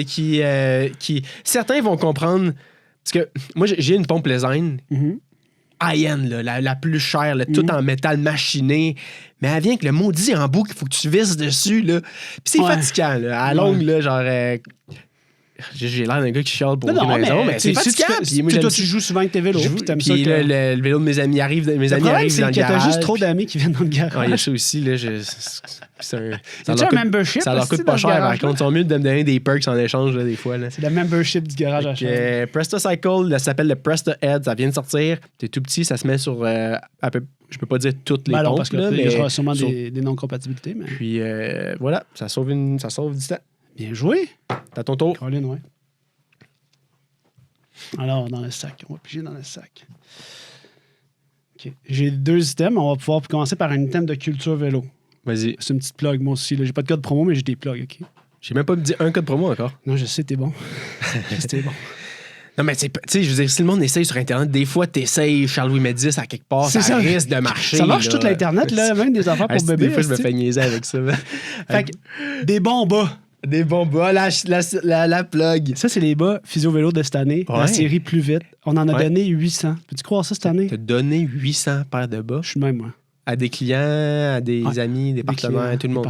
qui certains vont comprendre. Parce que moi, j'ai une pompe Lesign. High-end, là, la plus chère, là, tout en métal machiné. Mais elle vient avec le maudit embout qu'il faut que tu visses dessus. Là. Puis c'est fatigant. Là. À longue, là, genre... j'ai l'air d'un gars qui chiale pour une raison, mais c'est fatigant. Toi, tu joues souvent avec tes vélos. Puis le vélo de mes amis arrive dans le garage. C'est que t'as juste trop d'amis qui viennent dans le garage. Il y a ça aussi. Là, c'est un membership. Ça leur coûte pas cher, par contre. Ils sont mieux de me donner des perks en échange, là, des fois. Là. C'est le membership du garage à chaque. Presto Cycle, ça s'appelle le Presto Head. Ça vient de sortir. C'est tout petit. Ça se met sur je peux pas dire toutes les pompes. Parce qu'il y aura sûrement des non-compatibilités. Mais... Puis voilà, ça sauve du temps. Bien joué. T'as ton tour. Caroline, ouais. Alors, dans le sac. On va piger dans le sac. OK. J'ai 2 items. On va pouvoir commencer par un item de culture vélo. Vas-y. C'est une petite plug, moi aussi. Là. J'ai pas de code promo, mais j'ai des plugs, OK? J'ai même pas dit un code promo encore. Non, je sais, t'es bon. Je sais, t'es bon. Non, mais tu sais, je veux dire, si le monde essaye sur Internet, des fois, t'essayes Charles-Louis Médicis à quelque part, ça risque de marcher. Ça marche toute l'Internet, là, même des affaires pour bébé. Des fois, je me fais niaiser avec ça. Fait que, des bons bas. Des bons bas, la plug. Ça, c'est les bas Physio Vélo de cette année. La série Plus vite. On en a donné 800. Peux-tu croire ça cette année? T'as donné 800 paires de bas? Je suis même, moi. À des clients, à des amis, des partenaires, tout le monde.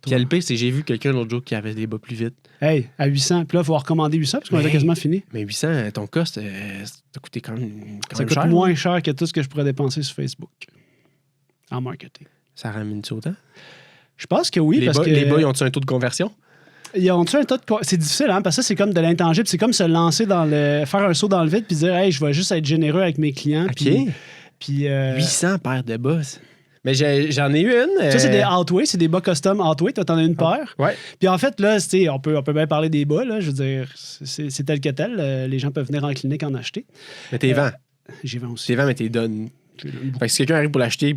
Puis le pire, c'est que j'ai vu quelqu'un l'autre jour qui avait des bas plus vite. Hey, à 800. Puis là, il faut recommander 800 parce qu'on a quasiment fini. Mais 800, ton cost, ça a coûté quand même ça coûte cher. Moins cher que tout ce que je pourrais dépenser sur Facebook en marketing. Ça ramène-tu autant? Je pense que oui. Les bas, ils ont-tu un taux de conversion? Ils ont-tu un taux de... C'est difficile, hein, parce que ça, c'est comme de l'intangible. C'est comme se lancer faire un saut dans le vide puis dire, hey, je vais juste être généreux avec mes clients. OK. Puis 800 paires de bas. Mais j'en ai eu une. Ça, c'est des Outway, c'est des bas custom Outway. Toi, t'en as une paire. Ouais. Puis en fait, là, on peut bien parler des bas. Là, je veux dire, c'est tel que tel. Les gens peuvent venir en clinique en acheter. Mais t'es vends. J'y vends aussi. T'es vends, mais t'es donnes. Fait que si quelqu'un arrive pour l'acheter,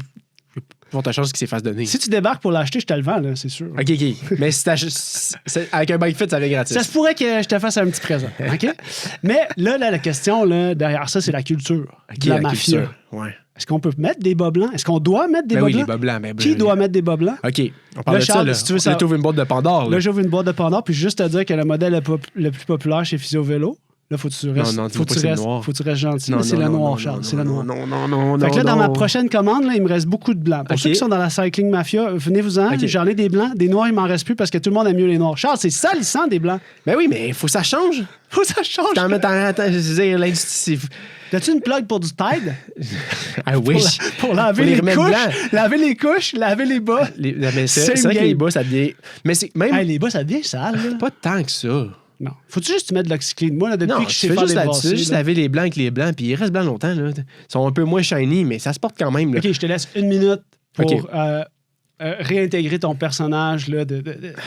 pour ta chance qu'il s'est fasse donner. Si tu débarques pour l'acheter, je te le vends, là, c'est sûr. OK. Mais si avec un bike fit, ça vient gratis. Ça se pourrait que je te fasse un petit présent. OK? Mais là, la question, là, derrière ça, c'est la culture. De la mafia. Culture. Ouais. Est-ce qu'on peut mettre des bas blancs? Est-ce qu'on doit mettre des bas blancs? Oui, les bas blancs. Qui doit mettre des bas blancs? OK. On parle de Charles, ça, là. Si tu veux, là, t'ouvres une boîte de Pandore. Là, j'ouvre une boîte de Pandore, puis juste te dire que le modèle le plus populaire chez Physio Vélo, là, faut que tu restes gentil. Mais c'est le noir, Charles. C'est le noir. Non. Fait que là, dans ma prochaine commande, là, il me reste beaucoup de blancs. Pour ceux qui sont dans la Cycling Mafia, venez-vous-en. J'en ai des blancs. Des noirs, il m'en reste plus parce que tout le monde aime mieux les noirs. Charles, c'est salissant des blancs. Ben oui, mais il faut que ça change. Faut que ça change. Je veux dire, l'industrie. As-tu une plug pour du Tide? I wish. Pour laver les couches. Laver les couches, laver les bas. C'est vrai que les bas, ça devient. Mais c'est même. Les bas, ça devient sale. Là. Pas tant que ça. Non. Faut-tu juste mettre de l'oxyclean? Moi, là, depuis que je sais faire les brasser... Tu fais juste laver les blancs avec les blancs, puis ils restent blancs longtemps. Là. Ils sont un peu moins shiny, mais ça se porte quand même. Là. OK, je te laisse 1 minute pour réintégrer ton personnage là, de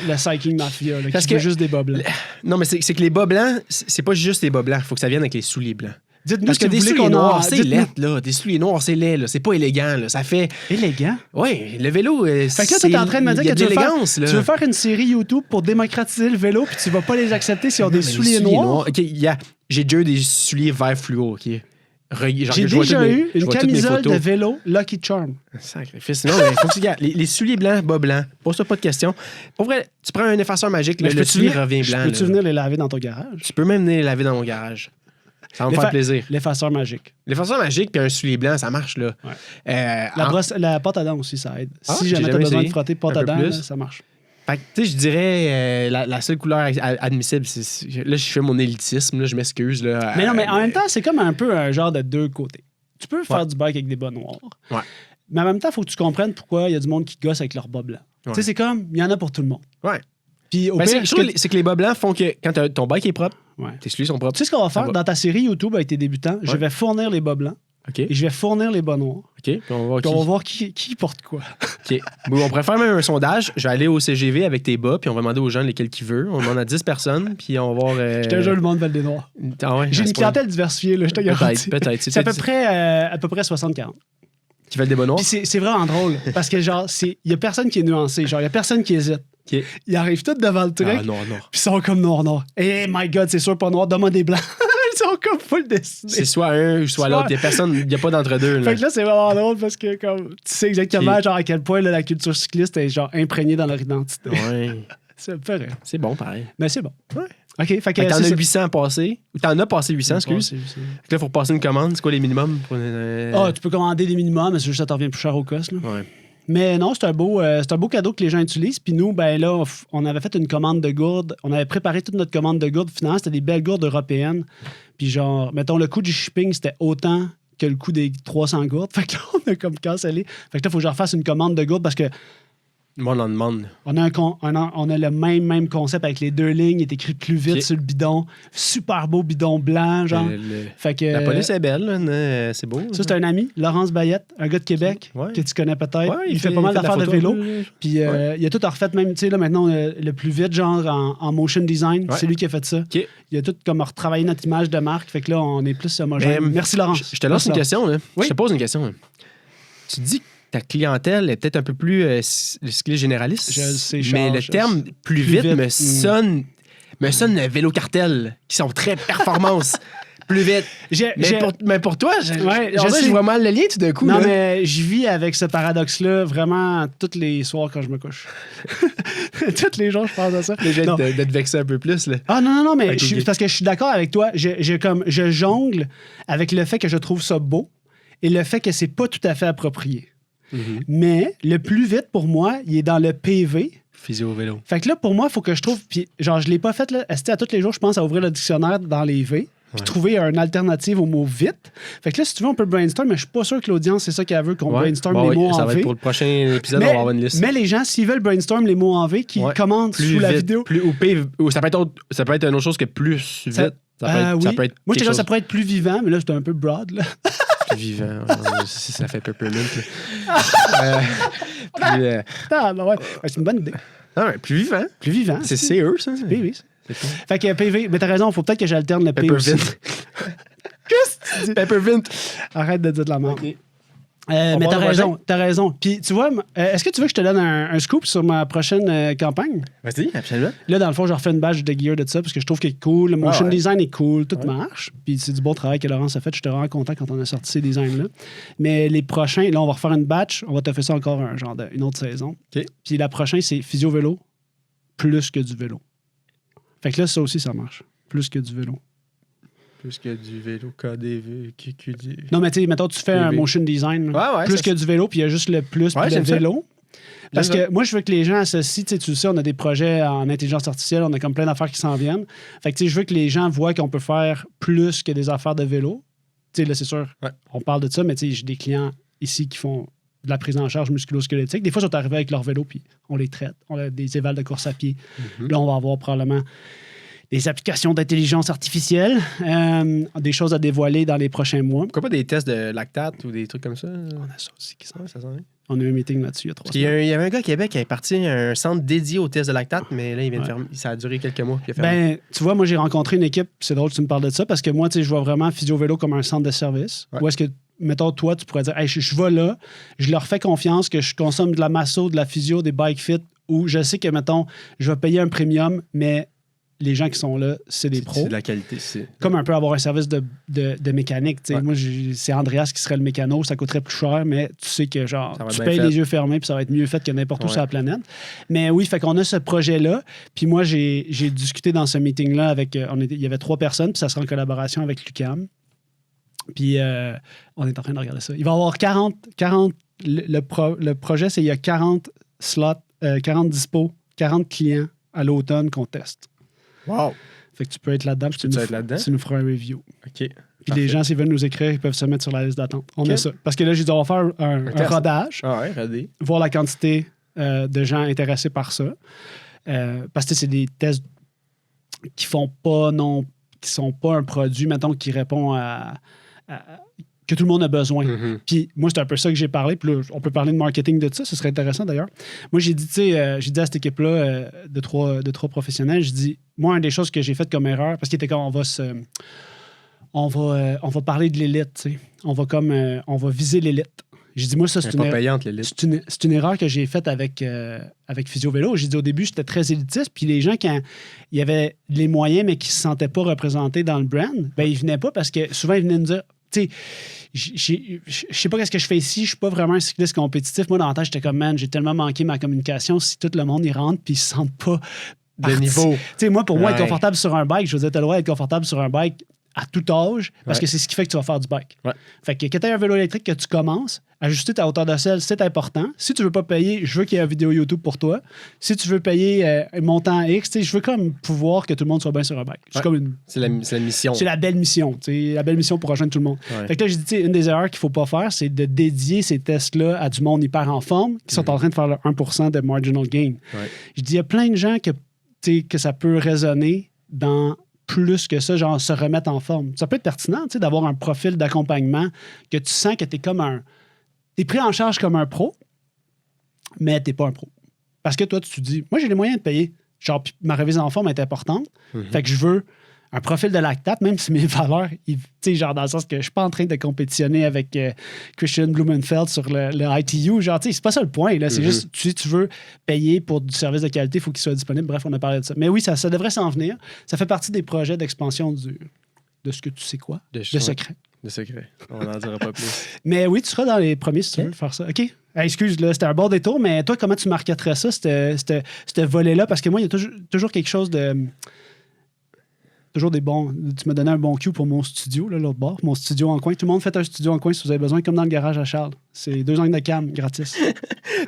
la Cycling Mafia, là, qui veut juste des bas blancs. Non, mais c'est que les bas blancs, c'est pas juste les bas blancs. Il faut que ça vienne avec les souliers blancs. Dites-nous ce que des souliers noirs, c'est laid, là. Des souliers noirs, c'est laid, là. C'est pas élégant, là. Ça fait... Élégant? Oui, le vélo, fait que là, t'es en train de me dire que tu veux faire une série YouTube pour démocratiser le vélo, puis tu vas pas les accepter s'ils ont des souliers noirs. OK, j'ai déjà eu des souliers vert fluo, OK? J'ai déjà eu une camisole de vélo Lucky Charm. Sacrifice. Non, mais faut que tu regardes. Les souliers blancs, bas blancs, pose-toi pas de questions. Pour vrai, tu prends un effaceur magique, le soulier revient blanc. Peux-tu venir les laver dans ton garage? Tu peux même venir les laver dans mon garage. Ça va me faire plaisir. L'effaceur magique. L'effaceur magique puis un soulier blanc, ça marche, là. Ouais. La pâte à dents aussi, ça aide. Si jamais tu as besoin de frotter pâte à dents, là, ça marche. Fait que, tu sais, je dirais la seule couleur admissible, là, je fais mon élitisme, là, je m'excuse. Là, mais non, mais en même temps, c'est comme un peu un genre de deux côtés. Tu peux faire du bike avec des bas noirs. Ouais. Mais en même temps, il faut que tu comprennes pourquoi il y a du monde qui gosse avec leurs bas blancs. Ouais. Tu sais, c'est comme, il y en a pour tout le monde. Ouais. Puis au pire, c'est que les bas blancs font que quand ton bike est propre, tes souliers sont propres. Tu sais ce qu'on va faire dans ta série YouTube avec tes débutants? Je vais fournir les bas blancs. Okay. Et je vais fournir les bas noirs. OK. Puis on va voir qui porte quoi. OK. Bon, on pourrait faire même un sondage. Je vais aller au CGV avec tes bas, puis on va demander aux gens lesquels qu'ils veulent. On demande à 10 personnes, puis on va voir. Je te jure, le monde veut des noirs. Ah ouais, j'ai une clientèle diversifiée, là, je te garantis. Peut-être. C'est à peu près 60-40. Qui veulent des bas noirs? Puis c'est vraiment drôle, parce que genre, il y a personne qui est nuancé. Genre, il y a personne qui hésite. OK. Ils arrivent tous devant le truc. Ah, non. Puis ils sont comme noir. Eh my God, c'est sûr pas noir, donne-moi des blancs. Ils sont comme full dessinés. C'est soit un ou soit l'autre. Il n'y a pas d'entre-deux. Là. Fait que là, c'est vraiment drôle parce que comme tu sais exactement genre à quel point là, la culture cycliste est genre imprégnée dans leur identité. Ouais. Ça me fait rire. C'est bon, pareil. Mais c'est bon. Ouais. OK, fait que T'en as c'est 800 passés. Ou t'en as passé 800, excuse. ça. Fait que là, il faut repasser une commande. C'est quoi les minimums? Tu peux commander des minimums, mais c'est juste que ça t'en revient plus cher au cost. Là. Ouais. Mais non, c'est un beau cadeau que les gens utilisent. Puis nous, ben là, on avait fait une commande de gourdes. On avait préparé toute notre commande de gourdes. Finalement, c'était des belles gourdes européennes. Puis genre, mettons, le coût du shipping, c'était autant que le coût des 300 gourdes. Fait que là, on a comme cancellé. Fait que là, il faut que je refasse une commande de gourdes parce que Le monde en demande. on a le même concept avec les deux lignes. Il est écrit plus vite Ok. sur le bidon. Super beau bidon blanc, genre. Fait que, La police est belle, là, c'est beau. ça, c'est un ami, Laurence Bayette, un gars de Québec, Ouais. que tu connais peut-être. Ouais, il fait pas mal de la d'affaires de photo. vélo. Puis il a tout refait, même, tu sais, là, maintenant, le plus vite, genre en motion design. Ouais. C'est lui qui a fait ça. OK. Il a tout comme retravaillé notre image de marque. Fait que là, on est plus homogène. Merci, Laurent. Je te lance une question. Là. Oui. Je te pose une question. Là. Tu dis que ta clientèle est peut-être un peu plus cycliste généraliste. Je le sais, mais Charles, le terme plus vite me sonne vélo cartel, qui sont très performance. Plus vite. Mais pour toi, je vois mal le lien tout d'un coup. Non, là. mais je vis avec ce paradoxe-là vraiment tous les soirs quand je me couche. Tous les jours, je pense à ça. Déjà Non. d'être vexé un peu plus. Là. Ah non, mais Ok. parce que je suis d'accord avec toi. Je jongle avec le fait que je trouve ça beau et le fait que c'est pas tout à fait approprié. Mais le plus vite, pour moi, il est dans le PV. Physio-vélo. Fait que là, pour moi, il faut que je trouve... Puis, genre, je l'ai pas fait, là. C'était à tous les jours, je pense, à ouvrir le dictionnaire dans les V puis trouver une alternative au mot vite. Fait que là, si tu veux, on peut brainstorm, mais je suis pas sûr que l'audience, c'est ça qu'elle veut, qu'on brainstorm les mots ça en va V. être pour le prochain épisode, on va avoir une liste. Mais les gens, s'ils veulent brainstorm les mots en V, qui commentent sous la vidéo... Ou ça peut être une autre chose que plus vite. Ça oui. peut être Moi, je dirais quelque que ça chose pourrait être plus vivant, mais là, c'est un peu broad, là. plus vivant. Ça fait peppermint. Ah, ben ouais. C'est une bonne idée. Non, mais plus vivant. Plus vivant. C'est eux, ça. C'est PV, ça. Fait que PV, mais t'as raison, il faut peut-être que j'alterne le P aussi. Peppermint. Qu'est-ce que tu dis? Peppermint. Arrête de dire de la merde. Ok. Mais t'as raison. Puis tu vois, est-ce que tu veux que je te donne un scoop sur ma prochaine campagne? Vas-y, absolument. Là, dans le fond, je refais une badge de gear de ça parce que je trouve qu'il est cool. Le motion ouais. design est cool, tout marche. Puis c'est du bon travail que Laurence a fait. Je suis vraiment content quand on a sorti ces designs-là. Mais les prochains, là, on va refaire une batch. On va te faire ça encore une autre saison. OK. Puis la prochaine, c'est physio-vélo plus que du vélo. Fait que là, ça aussi, ça marche. Plus que du vélo. Plus que du vélo, KDV, QQD. Non, mais tu sais, mettons, tu fais un motion design. Ouais, plus que du vélo, puis il y a juste le plus puis le j'aime ça. vélo. Parce que moi, je veux que les gens associent, tu le sais, on a des projets en intelligence artificielle, on a comme plein d'affaires qui s'en viennent. Fait que tu sais, je veux que les gens voient qu'on peut faire plus que des affaires de vélo. Tu sais, là, c'est sûr, on parle de ça, mais tu sais, j'ai des clients ici qui font de la prise en charge musculo-squelettique. Des fois, ils sont arrivés avec leur vélo, puis on les traite. On a des évals de course à pied. Là, on va avoir probablement des applications d'intelligence artificielle, des choses à dévoiler dans les prochains mois. Pourquoi pas des tests de lactate ou des trucs comme ça? On a ça aussi qui s'en vient. Ça s'en vient. On a eu un meeting là-dessus il y a 3 Parce qu'il semaines. y avait un gars à Québec qui est parti à un centre dédié aux tests de lactate, mais là, il vient de fermer. Ça a duré quelques mois. Puis il a fermé. Ben, tu vois, moi, j'ai rencontré une équipe. C'est drôle que tu me parles de ça parce que moi, tu sais, je vois vraiment Physio-Vélo comme un centre de service. Ouais. Où est-ce que, mettons, toi, tu pourrais dire, hey, je vais là, je leur fais confiance que je consomme de la masso, de la physio, des bike fit, ou je sais que, mettons, je vais payer un premium, mais les gens qui sont là, c'est des pros. C'est de la qualité. C'est Comme un peu avoir un service de mécanique. Tu sais. Ouais. Moi, c'est Andreas qui serait le mécano, ça coûterait plus cher, mais tu sais que genre Ça va tu être payes bien fait. les yeux fermés puis ça va être mieux fait que n'importe où Ouais. sur la planète. Mais oui, fait qu'on a ce projet-là. Puis moi, j'ai discuté dans ce meeting-là avec... il y avait 3 personnes, puis ça sera en collaboration avec Lucam. Puis on est en train de regarder ça. Il va y avoir 40 le projet, c'est il y a 40 slots, 40 dispos, 40 clients à l'automne qu'on teste. Wow! Fait que tu peux être là-dedans, puis Tu peux être là-dedans? tu nous feras un review. OK. Puis Parfait. les gens, s'ils veulent nous écrire, ils peuvent se mettre sur la liste d'attente. On OK. a ça. Parce que là, j'ai dit, on va faire un test. rodage, Ah ouais, regardez. voir la quantité de gens intéressés par ça. Parce que c'est des tests qui font pas qui sont pas un produit, mettons, qui répond que tout le monde a besoin. Mhm. Puis moi, c'est un peu ça que j'ai parlé. Puis là, on peut parler de marketing de ça. Ce serait intéressant d'ailleurs. Moi, j'ai dit, tu sais, j'ai dit à cette équipe-là de trois professionnels, je dis, moi, une des choses que j'ai faites comme erreur, parce qu'il était comme, on va parler de l'élite, tu sais. On va viser l'élite. J'ai dit, moi, ça, c'est pas payante, l'élite. C'est une erreur que j'ai faite avec Physio Vélo. J'ai dit, au début, j'étais très élitiste. Puis les gens, quand il y avait les moyens, mais qui ne se sentaient pas représentés dans le brand, ben ils venaient pas parce que souvent, ils venaient me dire, tu sais, je sais pas qu'est-ce que je fais ici, je suis pas vraiment un cycliste compétitif. Moi, dans la tête, j'étais comme, man, j'ai tellement manqué ma communication. Si tout le monde y rentre, puis ils se sentent pas de niveau. Tu sais, moi, pour moi, être confortable sur un bike, je veux dire, t'as le droit d'être confortable sur un bike à tout âge, parce que c'est ce qui fait que tu vas faire du bike. Ouais. Fait que tu as un vélo électrique que tu commences, ajuster ta hauteur de selle, c'est important. Si tu veux pas payer, je veux qu'il y ait une vidéo YouTube pour toi. Si tu veux payer un montant X, je veux comme pouvoir que tout le monde soit bien sur un bike. C'est comme c'est la mission. C'est la belle mission. La belle mission pour rejoindre tout le monde. Ouais. Fait que là, j'ai dit, une des erreurs qu'il faut pas faire, c'est de dédier ces tests-là à du monde hyper en forme qui sont en train de faire le 1% de marginal gain. Ouais. Je dis, il y a plein de gens que ça peut résonner dans plus que ça, genre se remettre en forme. Ça peut être pertinent, d'avoir un profil d'accompagnement que tu sens que t'es pris en charge comme un pro, mais t'es pas un pro. Parce que toi, tu te dis, moi, j'ai les moyens de payer. Genre, ma remise en forme est importante. Fait que je veux un profil de lactate, même si mes valeurs, genre dans le sens que je suis pas en train de compétitionner avec Christian Blumenfeld sur le ITU. Genre, c'est pas ça le point. Là. C'est juste, tu veux payer pour du service de qualité, il faut qu'il soit disponible. Bref, on a parlé de ça. Mais oui, ça devrait s'en venir. Ça fait partie des projets d'expansion de ce que tu sais quoi? De secret. De secret. On n'en dira pas plus. Mais oui, tu seras dans les premiers si tu veux faire ça. OK. Excuse, là, c'était un bon détour, mais toi, comment tu marketerais ça, ce volet-là? Parce que moi, il y a toujours quelque chose de... Toujours des bons... Tu m'as donné un bon cue pour mon studio, là, l'autre bord. Mon studio en coin. Tout le monde fait un studio en coin si vous avez besoin, comme dans le garage à Charles. C'est 2 angles de cam, gratis.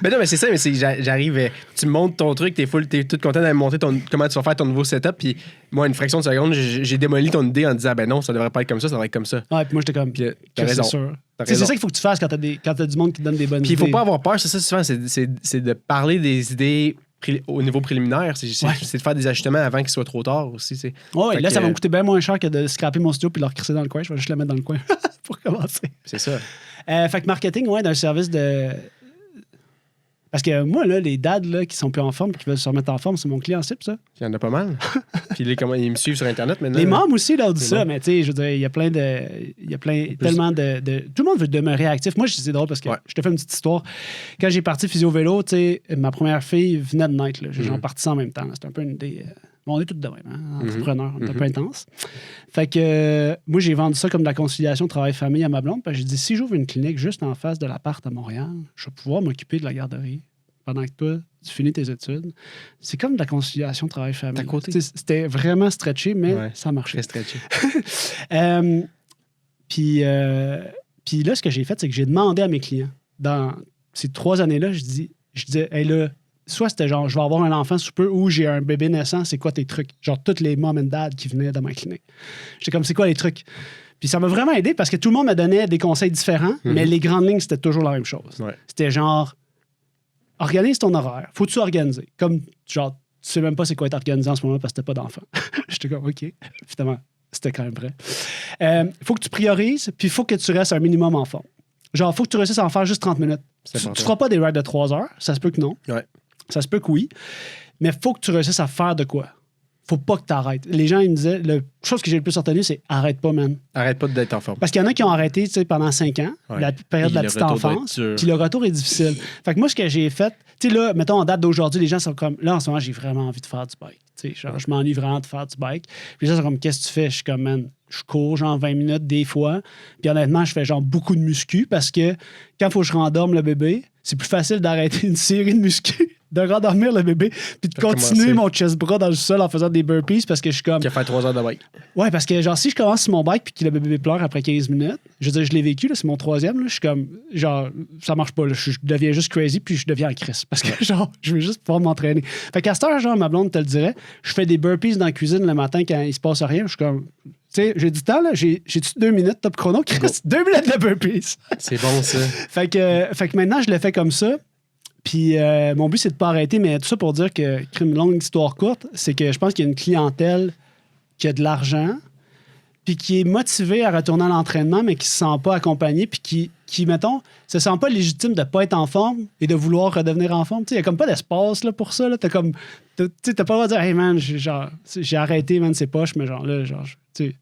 Ben non, mais c'est ça, mais j'arrive... Tu me montres ton truc, t'es tout content d'aller monter comment tu vas faire ton nouveau setup, puis moi, une fraction de seconde, j'ai démoli ton idée en disant, ben non, ça devrait pas être comme ça devrait être comme ça. Ouais, puis moi, j'étais comme... T'as raison. C'est sûr. C'est ça qu'il faut que tu fasses quand t'as du monde qui te donne des bonnes idées. Puis il faut pas avoir peur, c'est ça souvent, c'est de parler des idées au niveau préliminaire, c'est de faire des ajustements avant qu'il soit trop tard aussi. Oui, là, ça va me coûter bien moins cher que de scraper mon studio puis de le recrisser dans le coin. Je vais juste le mettre dans le coin pour commencer. C'est ça. Fait que marketing, d'un service de... Parce que moi, là, les dads là, qui sont plus en forme et qui veulent se remettre en forme, c'est mon client cible, ça. Il y en a pas mal. Puis ils me suivent sur Internet maintenant. Les membres aussi, là, disent ça, mais tu sais, je veux dire, il y a tellement de... Tout le monde veut demeurer actif. Moi, c'est drôle parce que je te fais une petite histoire. Quand j'ai parti Physio Vélo, tu sais, ma première fille venait de naître. J'ai parti ça en même temps. C'était un peu une idée... on est tous de même, hein? Entrepreneurs, on est un peu intense. Fait que moi, j'ai vendu ça comme de la conciliation travail-famille à ma blonde. Puis j'ai dit, si j'ouvre une clinique juste en face de l'appart à Montréal, je vais pouvoir m'occuper de la garderie pendant que toi, tu finis tes études. C'est comme de la conciliation travail-famille. À côté. C'était vraiment stretché, mais ça marchait. Très stretché. Puis là, ce que j'ai fait, c'est que j'ai demandé à mes clients, dans ces 3 années-là, je disais, hey là, soit c'était genre, je vais avoir un enfant sous peu ou j'ai un bébé naissant, c'est quoi tes trucs? Genre, toutes les mom and dad qui venaient dans ma clinique. J'étais comme, c'est quoi les trucs? Puis ça m'a vraiment aidé parce que tout le monde me donnait des conseils différents, mais les grandes lignes, c'était toujours la même chose. Ouais. C'était genre, organise ton horaire. Faut-tu organiser? Comme, genre, tu sais même pas c'est quoi être organisé en ce moment parce que t'as pas d'enfant. J'étais comme, OK. Finalement, c'était quand même vrai. Faut que tu priorises, puis il faut que tu restes un minimum en forme. Genre, faut que tu réussisses à en faire juste 30 minutes. Tu feras pas des rides de 3 heures. Ça se peut que non. Ouais. Ça se peut que oui. Mais faut que tu réussisses à faire de quoi. Faut pas que tu arrêtes. Les gens, ils me disaient, la chose que j'ai le plus retenu, c'est arrête pas, man. Arrête pas d'être en forme. Parce qu'il y en a qui ont arrêté pendant 5 ans, la période de la petite enfance, puis le retour est difficile. Fait que moi, ce que j'ai fait, tu sais, là, mettons, en date d'aujourd'hui, les gens sont comme, là, en ce moment, j'ai vraiment envie de faire du bike. Tu sais, genre, je m'ennuie vraiment de faire du bike. Puis les gens sont comme, qu'est-ce que tu fais? Je suis comme, man, je cours genre 20 minutes des fois. Puis honnêtement, je fais genre beaucoup de muscu parce que quand il faut que je rendorme le bébé, c'est plus facile d'arrêter une série de muscu, de rendormir le bébé, puis de continuer mon chest bras dans le sol en faisant des burpees parce que je suis comme... Qui a fait 3 heures de bike. Ouais, parce que genre, si je commence sur mon bike puis que le bébé pleure après 15 minutes, je veux dire, je l'ai vécu, là, c'est mon 3e, là, je suis comme, genre, ça marche pas, là, je deviens juste crazy puis je deviens en crise parce que, genre, je veux juste pouvoir m'entraîner. Fait qu'à cette heure, genre, ma blonde te le dirait, je fais des burpees dans la cuisine le matin quand il se passe rien, je suis comme... Tu sais, j'ai du temps, là. J'ai-tu 2 minutes top chrono qui reste 2 minutes de burpees? C'est bon, ça. Fait que maintenant, je le fais comme ça. Puis mon but, c'est de pas arrêter, mais tout ça pour dire que, une longue histoire courte, c'est que je pense qu'il y a une clientèle qui a de l'argent, puis qui est motivée à retourner à l'entraînement, mais qui se sent pas accompagnée, puis qui, mettons, se sent pas légitime de pas être en forme et de vouloir redevenir en forme. Il y a comme pas d'espace là, pour ça. T'as pas le droit de dire « Hey man, j'ai arrêté, man, c'est poche », mais genre là, genre, tu sais...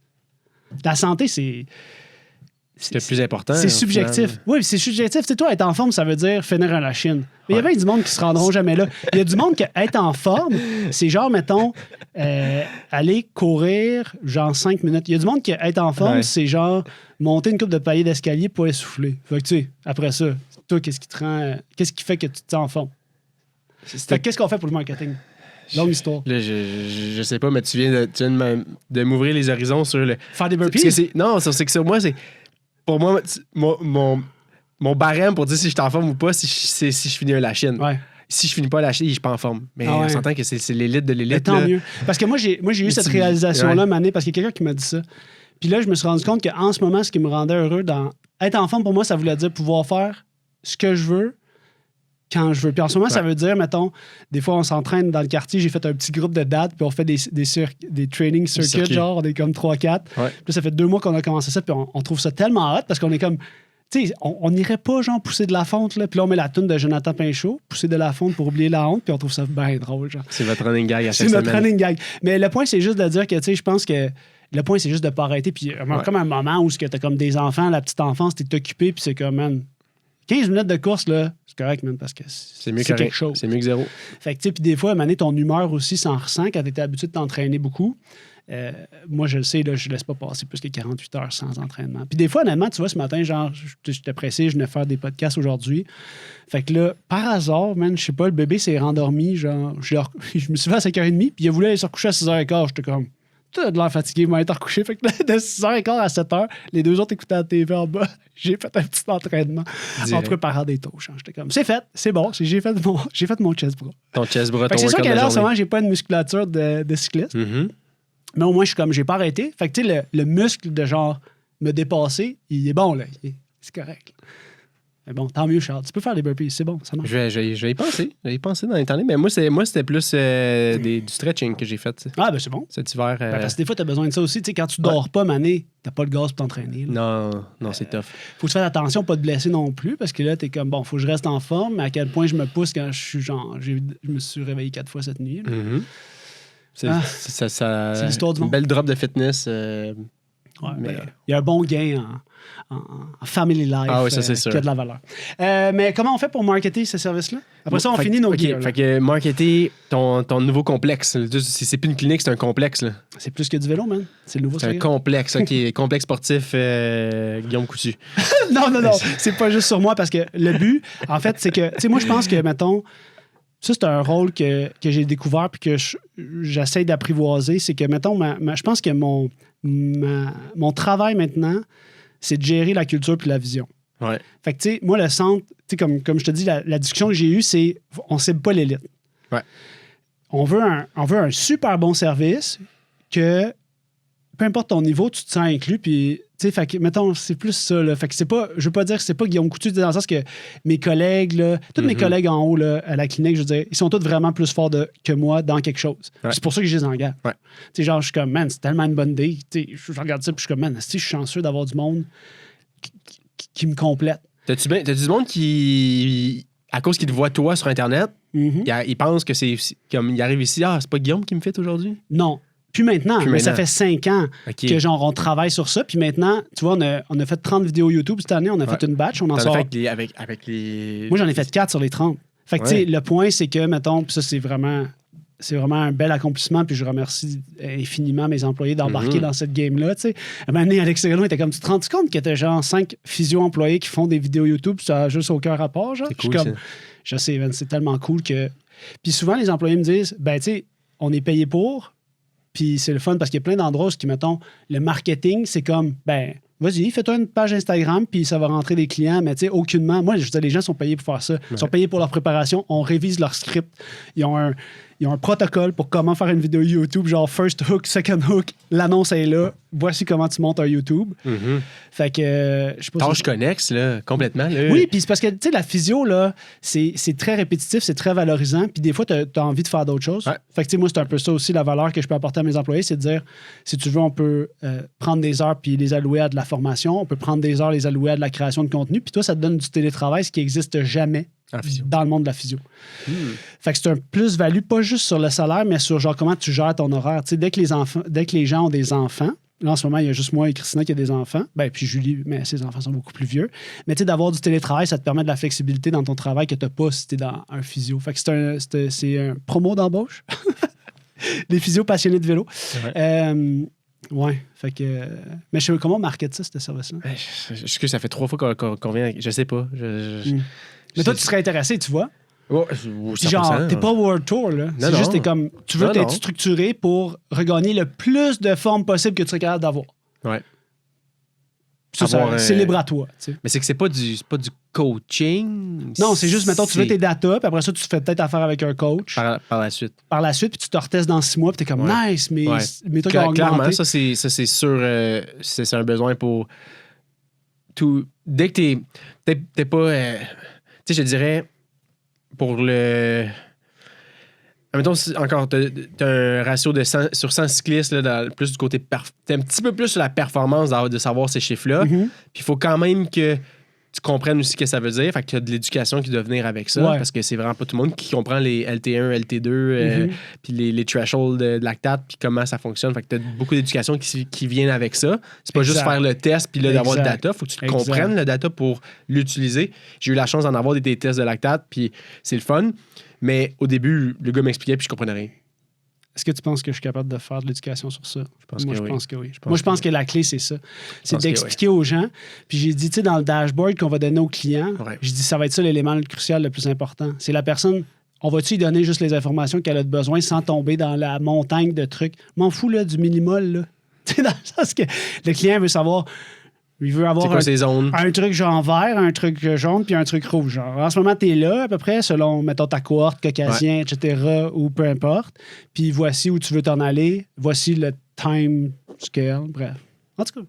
La santé, c'est C'est le plus important. C'est subjectif. Final. Oui, c'est subjectif. Tu sais, toi, être en forme, ça veut dire finir à la Chine. Mais il y a bien du monde qui se rendront jamais là. Il y a du monde qui, être en forme, c'est genre, mettons, aller courir, genre 5 minutes. Il y a du monde qui, être en forme, c'est genre monter une coupe de paliers d'escalier pour essouffler. Fait que, tu sais, après ça, toi, qu'est-ce qui fait que tu te sens en forme? Fait que qu'est-ce qu'on fait pour le marketing? Longue histoire. Là, je sais pas, mais tu viens de m'ouvrir les horizons sur le... Faire des burpees? Non, c'est que sur moi, c'est... Pour moi, mon barème pour dire si je suis en forme ou pas, c'est si je finis la Chine. Ouais. Si je finis pas la Chine, je suis pas en forme. Mais on s'entend que c'est l'élite de l'élite. Tant mieux. Parce que moi, j'ai eu cette réalisation-là, une année, parce qu'il y a quelqu'un qui m'a dit ça. Puis là, je me suis rendu compte qu'en ce moment, ce qui me rendait heureux, être en forme, pour moi, ça voulait dire pouvoir faire ce que je veux quand je veux. Puis en ce moment, ça veut dire, mettons, des fois, on s'entraîne dans le quartier, j'ai fait un petit groupe de dates, puis on fait des training circuits, genre, on est comme 3-4. Ouais. Puis ça fait 2 mois qu'on a commencé ça, puis on trouve ça tellement hot, parce qu'on est comme... Tu sais, on n'irait pas, genre, pousser de la fonte, là. Puis là, on met la toune de Jonathan Pinchot, pousser de la fonte pour oublier la honte, puis on trouve ça bien drôle, genre. C'est votre running gag à chaque semaine. C'est semaine. notre running gag. Mais le point, c'est juste de dire que, tu sais, je pense que le point, c'est juste de pas arrêter. Puis comme un moment où tu as comme des enfants, la petite enfance, t'es occupé, puis c'est comme, man, 15 minutes de course, là, c'est correct, man, parce que c'est quelque chose. C'est mieux que zéro. Fait que, tu sais, puis des fois, à un moment donné, ton humeur aussi s'en ressent quand t'étais habitué de t'entraîner beaucoup. Moi, je le sais, là, je laisse pas passer plus que 48 heures sans entraînement. Puis des fois, honnêtement, tu vois, ce matin, genre, j'étais pressé, je venais faire des podcasts aujourd'hui. Fait que là, par hasard, man, je sais pas, le bébé s'est rendormi, genre, je me suis fait à 5h30, puis il a voulu aller se recoucher à 6h15. J'étais comme, t'as de l'air fatigué, il m'a été recouché. Fait que de 6h15 à 7h, les 2 autres écoutaient la TV en bas. J'ai fait un petit entraînement en préparant des touches. J'étais comme, c'est fait, c'est bon, j'ai fait mon chest bras. Ton chest bras, ton c'est sûr workout que de la là, en journée. ce moment, j'ai pas une musculature de cycliste. Mm-hmm. Mais au moins, je suis comme, j'ai pas arrêté. Fait que, tu sais, le muscle de genre me dépasser, il est bon, là. C'est correct. Mais bon, tant mieux, Charles. Tu peux faire des burpees, c'est bon, ça marche. Je vais y penser. Je vais y penser dans les temps. Mais moi, c'était plus du stretching que j'ai fait. T'sais. Ah, ben c'est bon. Cet hiver. Parce que des fois, t'as besoin de ça aussi. Tu sais, quand tu dors pas, mané, t'as pas le gaz pour t'entraîner. Là. Non, c'est tough. Faut que tu fasses attention, pas te blesser non plus, parce que là, t'es comme, bon, faut que je reste en forme, mais à quel point je me pousse quand je suis genre, je me suis réveillé 4 fois cette nuit. Mm-hmm. C'est l'histoire du monde. Une belle drop de fitness. Mais il y a un bon gain en family life c'est sûr. qui a de la valeur. Mais comment on fait pour marketer ce service-là? Après ça, on finit nos gears. Fait que marketer ton nouveau complexe. C'est plus une clinique, c'est un complexe. Là. C'est plus que du vélo, man. C'est le nouveau C'est un complexe, OK. Complexe sportif Guillaume Coutu. Non. C'est pas juste sur moi parce que le but, en fait, c'est que, tu sais, moi, je pense que, mettons, ça, c'est un rôle que j'ai découvert puis que j'essaie d'apprivoiser. C'est que, mettons, je pense que mon travail maintenant, c'est de gérer la culture puis la vision. Ouais. Fait que, tu sais, moi, le centre, tu sais, comme je te dis, la discussion que j'ai eue, c'est on cible pas l'élite. Ouais. On veut un super bon service que, peu importe ton niveau, tu te sens inclus. Puis, tu sais, fait que, mettons, c'est plus ça. Là. Fait que c'est pas, je veux pas dire que c'est pas Guillaume Coutu, dans le sens que mes collègues, là, tous mes collègues en haut là, à la clinique, je veux dire, ils sont tous vraiment plus forts que moi dans quelque chose. Ouais. C'est pour ça que je les engage. Ouais. Tu sais, genre, je suis comme, man, c'est tellement une bonne idée. Tu sais, je regarde ça, puis je suis comme, man, je suis chanceux d'avoir du monde qui me complète. T'as-tu du monde qui, à cause qu'il te voit toi sur Internet, il pense que c'est comme, il arrive ici, c'est pas Guillaume qui me fait aujourd'hui? Non. Puis maintenant, mais ça fait 5 ans que genre on travaille sur ça. Puis maintenant, tu vois, on a fait 30 vidéos YouTube cette année, on a fait une batch, on en sort. Avec les... Moi, j'en ai fait 4 sur les 30. Fait que tu sais, le point, c'est que, mettons, puis ça, c'est vraiment un bel accomplissement, puis je remercie infiniment mes employés d'embarquer dans cette game-là, tu sais. À un moment donné, Alex Segano était comme, tu te rends compte que t'as genre 5 physio-employés qui font des vidéos YouTube, puis ça a juste aucun rapport, genre? C'est cool, je sais, c'est tellement cool que... Puis souvent, les employés me disent, ben tu sais, on est payé pour... Puis c'est le fun parce qu'il y a plein d'endroits où, mettons, le marketing, c'est comme, ben, vas-y, fais-toi une page Instagram, puis ça va rentrer des clients, mais tu sais, aucunement. Moi, je veux dire, les gens sont payés pour faire ça. Ils sont payés pour leur préparation. On révise leur script. Ils ont un protocole pour comment faire une vidéo YouTube, genre first hook, second hook, l'annonce est là. Voici comment tu montes un YouTube. Fait que, je sais pas. Tâche connexe, là, complètement. Là. Oui, puis c'est parce que, tu sais, la physio, là, c'est très répétitif, c'est très valorisant, puis des fois, tu as envie de faire d'autres choses. Ouais. Fait que, tu sais, moi, c'est un peu ça aussi, la valeur que je peux apporter à mes employés, c'est de dire, si tu veux, on peut prendre des heures puis les allouer à de la formation, on peut prendre des heures, les allouer à de la création de contenu, puis toi, ça te donne du télétravail, ce qui n'existe jamais dans le monde de la physio. Fait que c'est un plus-value, pas juste sur le salaire, mais sur genre comment tu gères ton horaire. Tu sais, dès que les gens ont des enfants, là, en ce moment, il y a juste moi et Christina qui a des enfants. Ben, puis Julie, mais ses enfants sont beaucoup plus vieux. Mais tu sais, d'avoir du télétravail, ça te permet de la flexibilité dans ton travail que tu n'as pas si tu es dans un physio. Fait que c'est un promo d'embauche. Les physios passionnés de vélo. Ouais, fait que. Mais je sais comment on market ça, ce service-là. Est-ce que ça fait 3 fois qu'on vient. Je sais pas. Mais toi, tu serais intéressé, tu vois. Oh, genre, t'es pas World Tour, là. C'est juste, t'es comme. Tu veux être structuré pour regagner le plus de formes possible que tu serais capable d'avoir. Ouais. C'est libre à toi. T'sais. Mais c'est que c'est pas du coaching. Non, c'est juste, mettons, tu veux tes data, puis après ça, tu fais peut-être affaire avec un coach. Par la suite. Par la suite, puis tu te retestes dans 6 mois, puis t'es comme nice, mais mes trucs ont augmenté. Clairement, ça, c'est sûr. C'est un besoin pour tout. Dès que t'es pas. Tu sais, je dirais, pour le. Mettons, encore, t'as un ratio de 100, sur 100 cyclistes, là, plus du côté. T'es un petit peu plus sur la performance de savoir ces chiffres-là. Puis il faut quand même que tu comprennes aussi ce que ça veut dire. Fait qu'il y a de l'éducation qui doit venir avec ça. Parce que c'est vraiment pas tout le monde qui comprend les LT1, LT2, puis les thresholds de lactate, puis comment ça fonctionne. Fait que t'as beaucoup d'éducation qui viennent avec ça. C'est pas juste faire le test, puis là, d'avoir le data. Faut que tu comprennes le data pour l'utiliser. J'ai eu la chance d'en avoir des tests de lactate, puis c'est le fun. Mais au début, le gars m'expliquait puis je comprenais rien. Est-ce que tu penses que je suis capable de faire de l'éducation sur ça? Je pense que oui. Moi, je pense que la clé, c'est ça. C'est d'expliquer aux gens. Puis j'ai dit, tu sais, dans le dashboard qu'on va donner aux clients, j'ai dit, ça va être ça l'élément crucial le plus important. C'est la personne, on va-tu lui donner juste les informations qu'elle a besoin sans tomber dans la montagne de trucs? M'en fous, là, du minimol, là. Tu sais, dans le sens que le client veut savoir... Il veut avoir un truc genre vert, un truc jaune, puis un truc rouge. Genre. En ce moment, tu es là, à peu près, selon, mettons, ta cohorte, caucasien, etc., ou peu importe. Puis voici où tu veux t'en aller. Voici le time scale. Bref. En tout cas,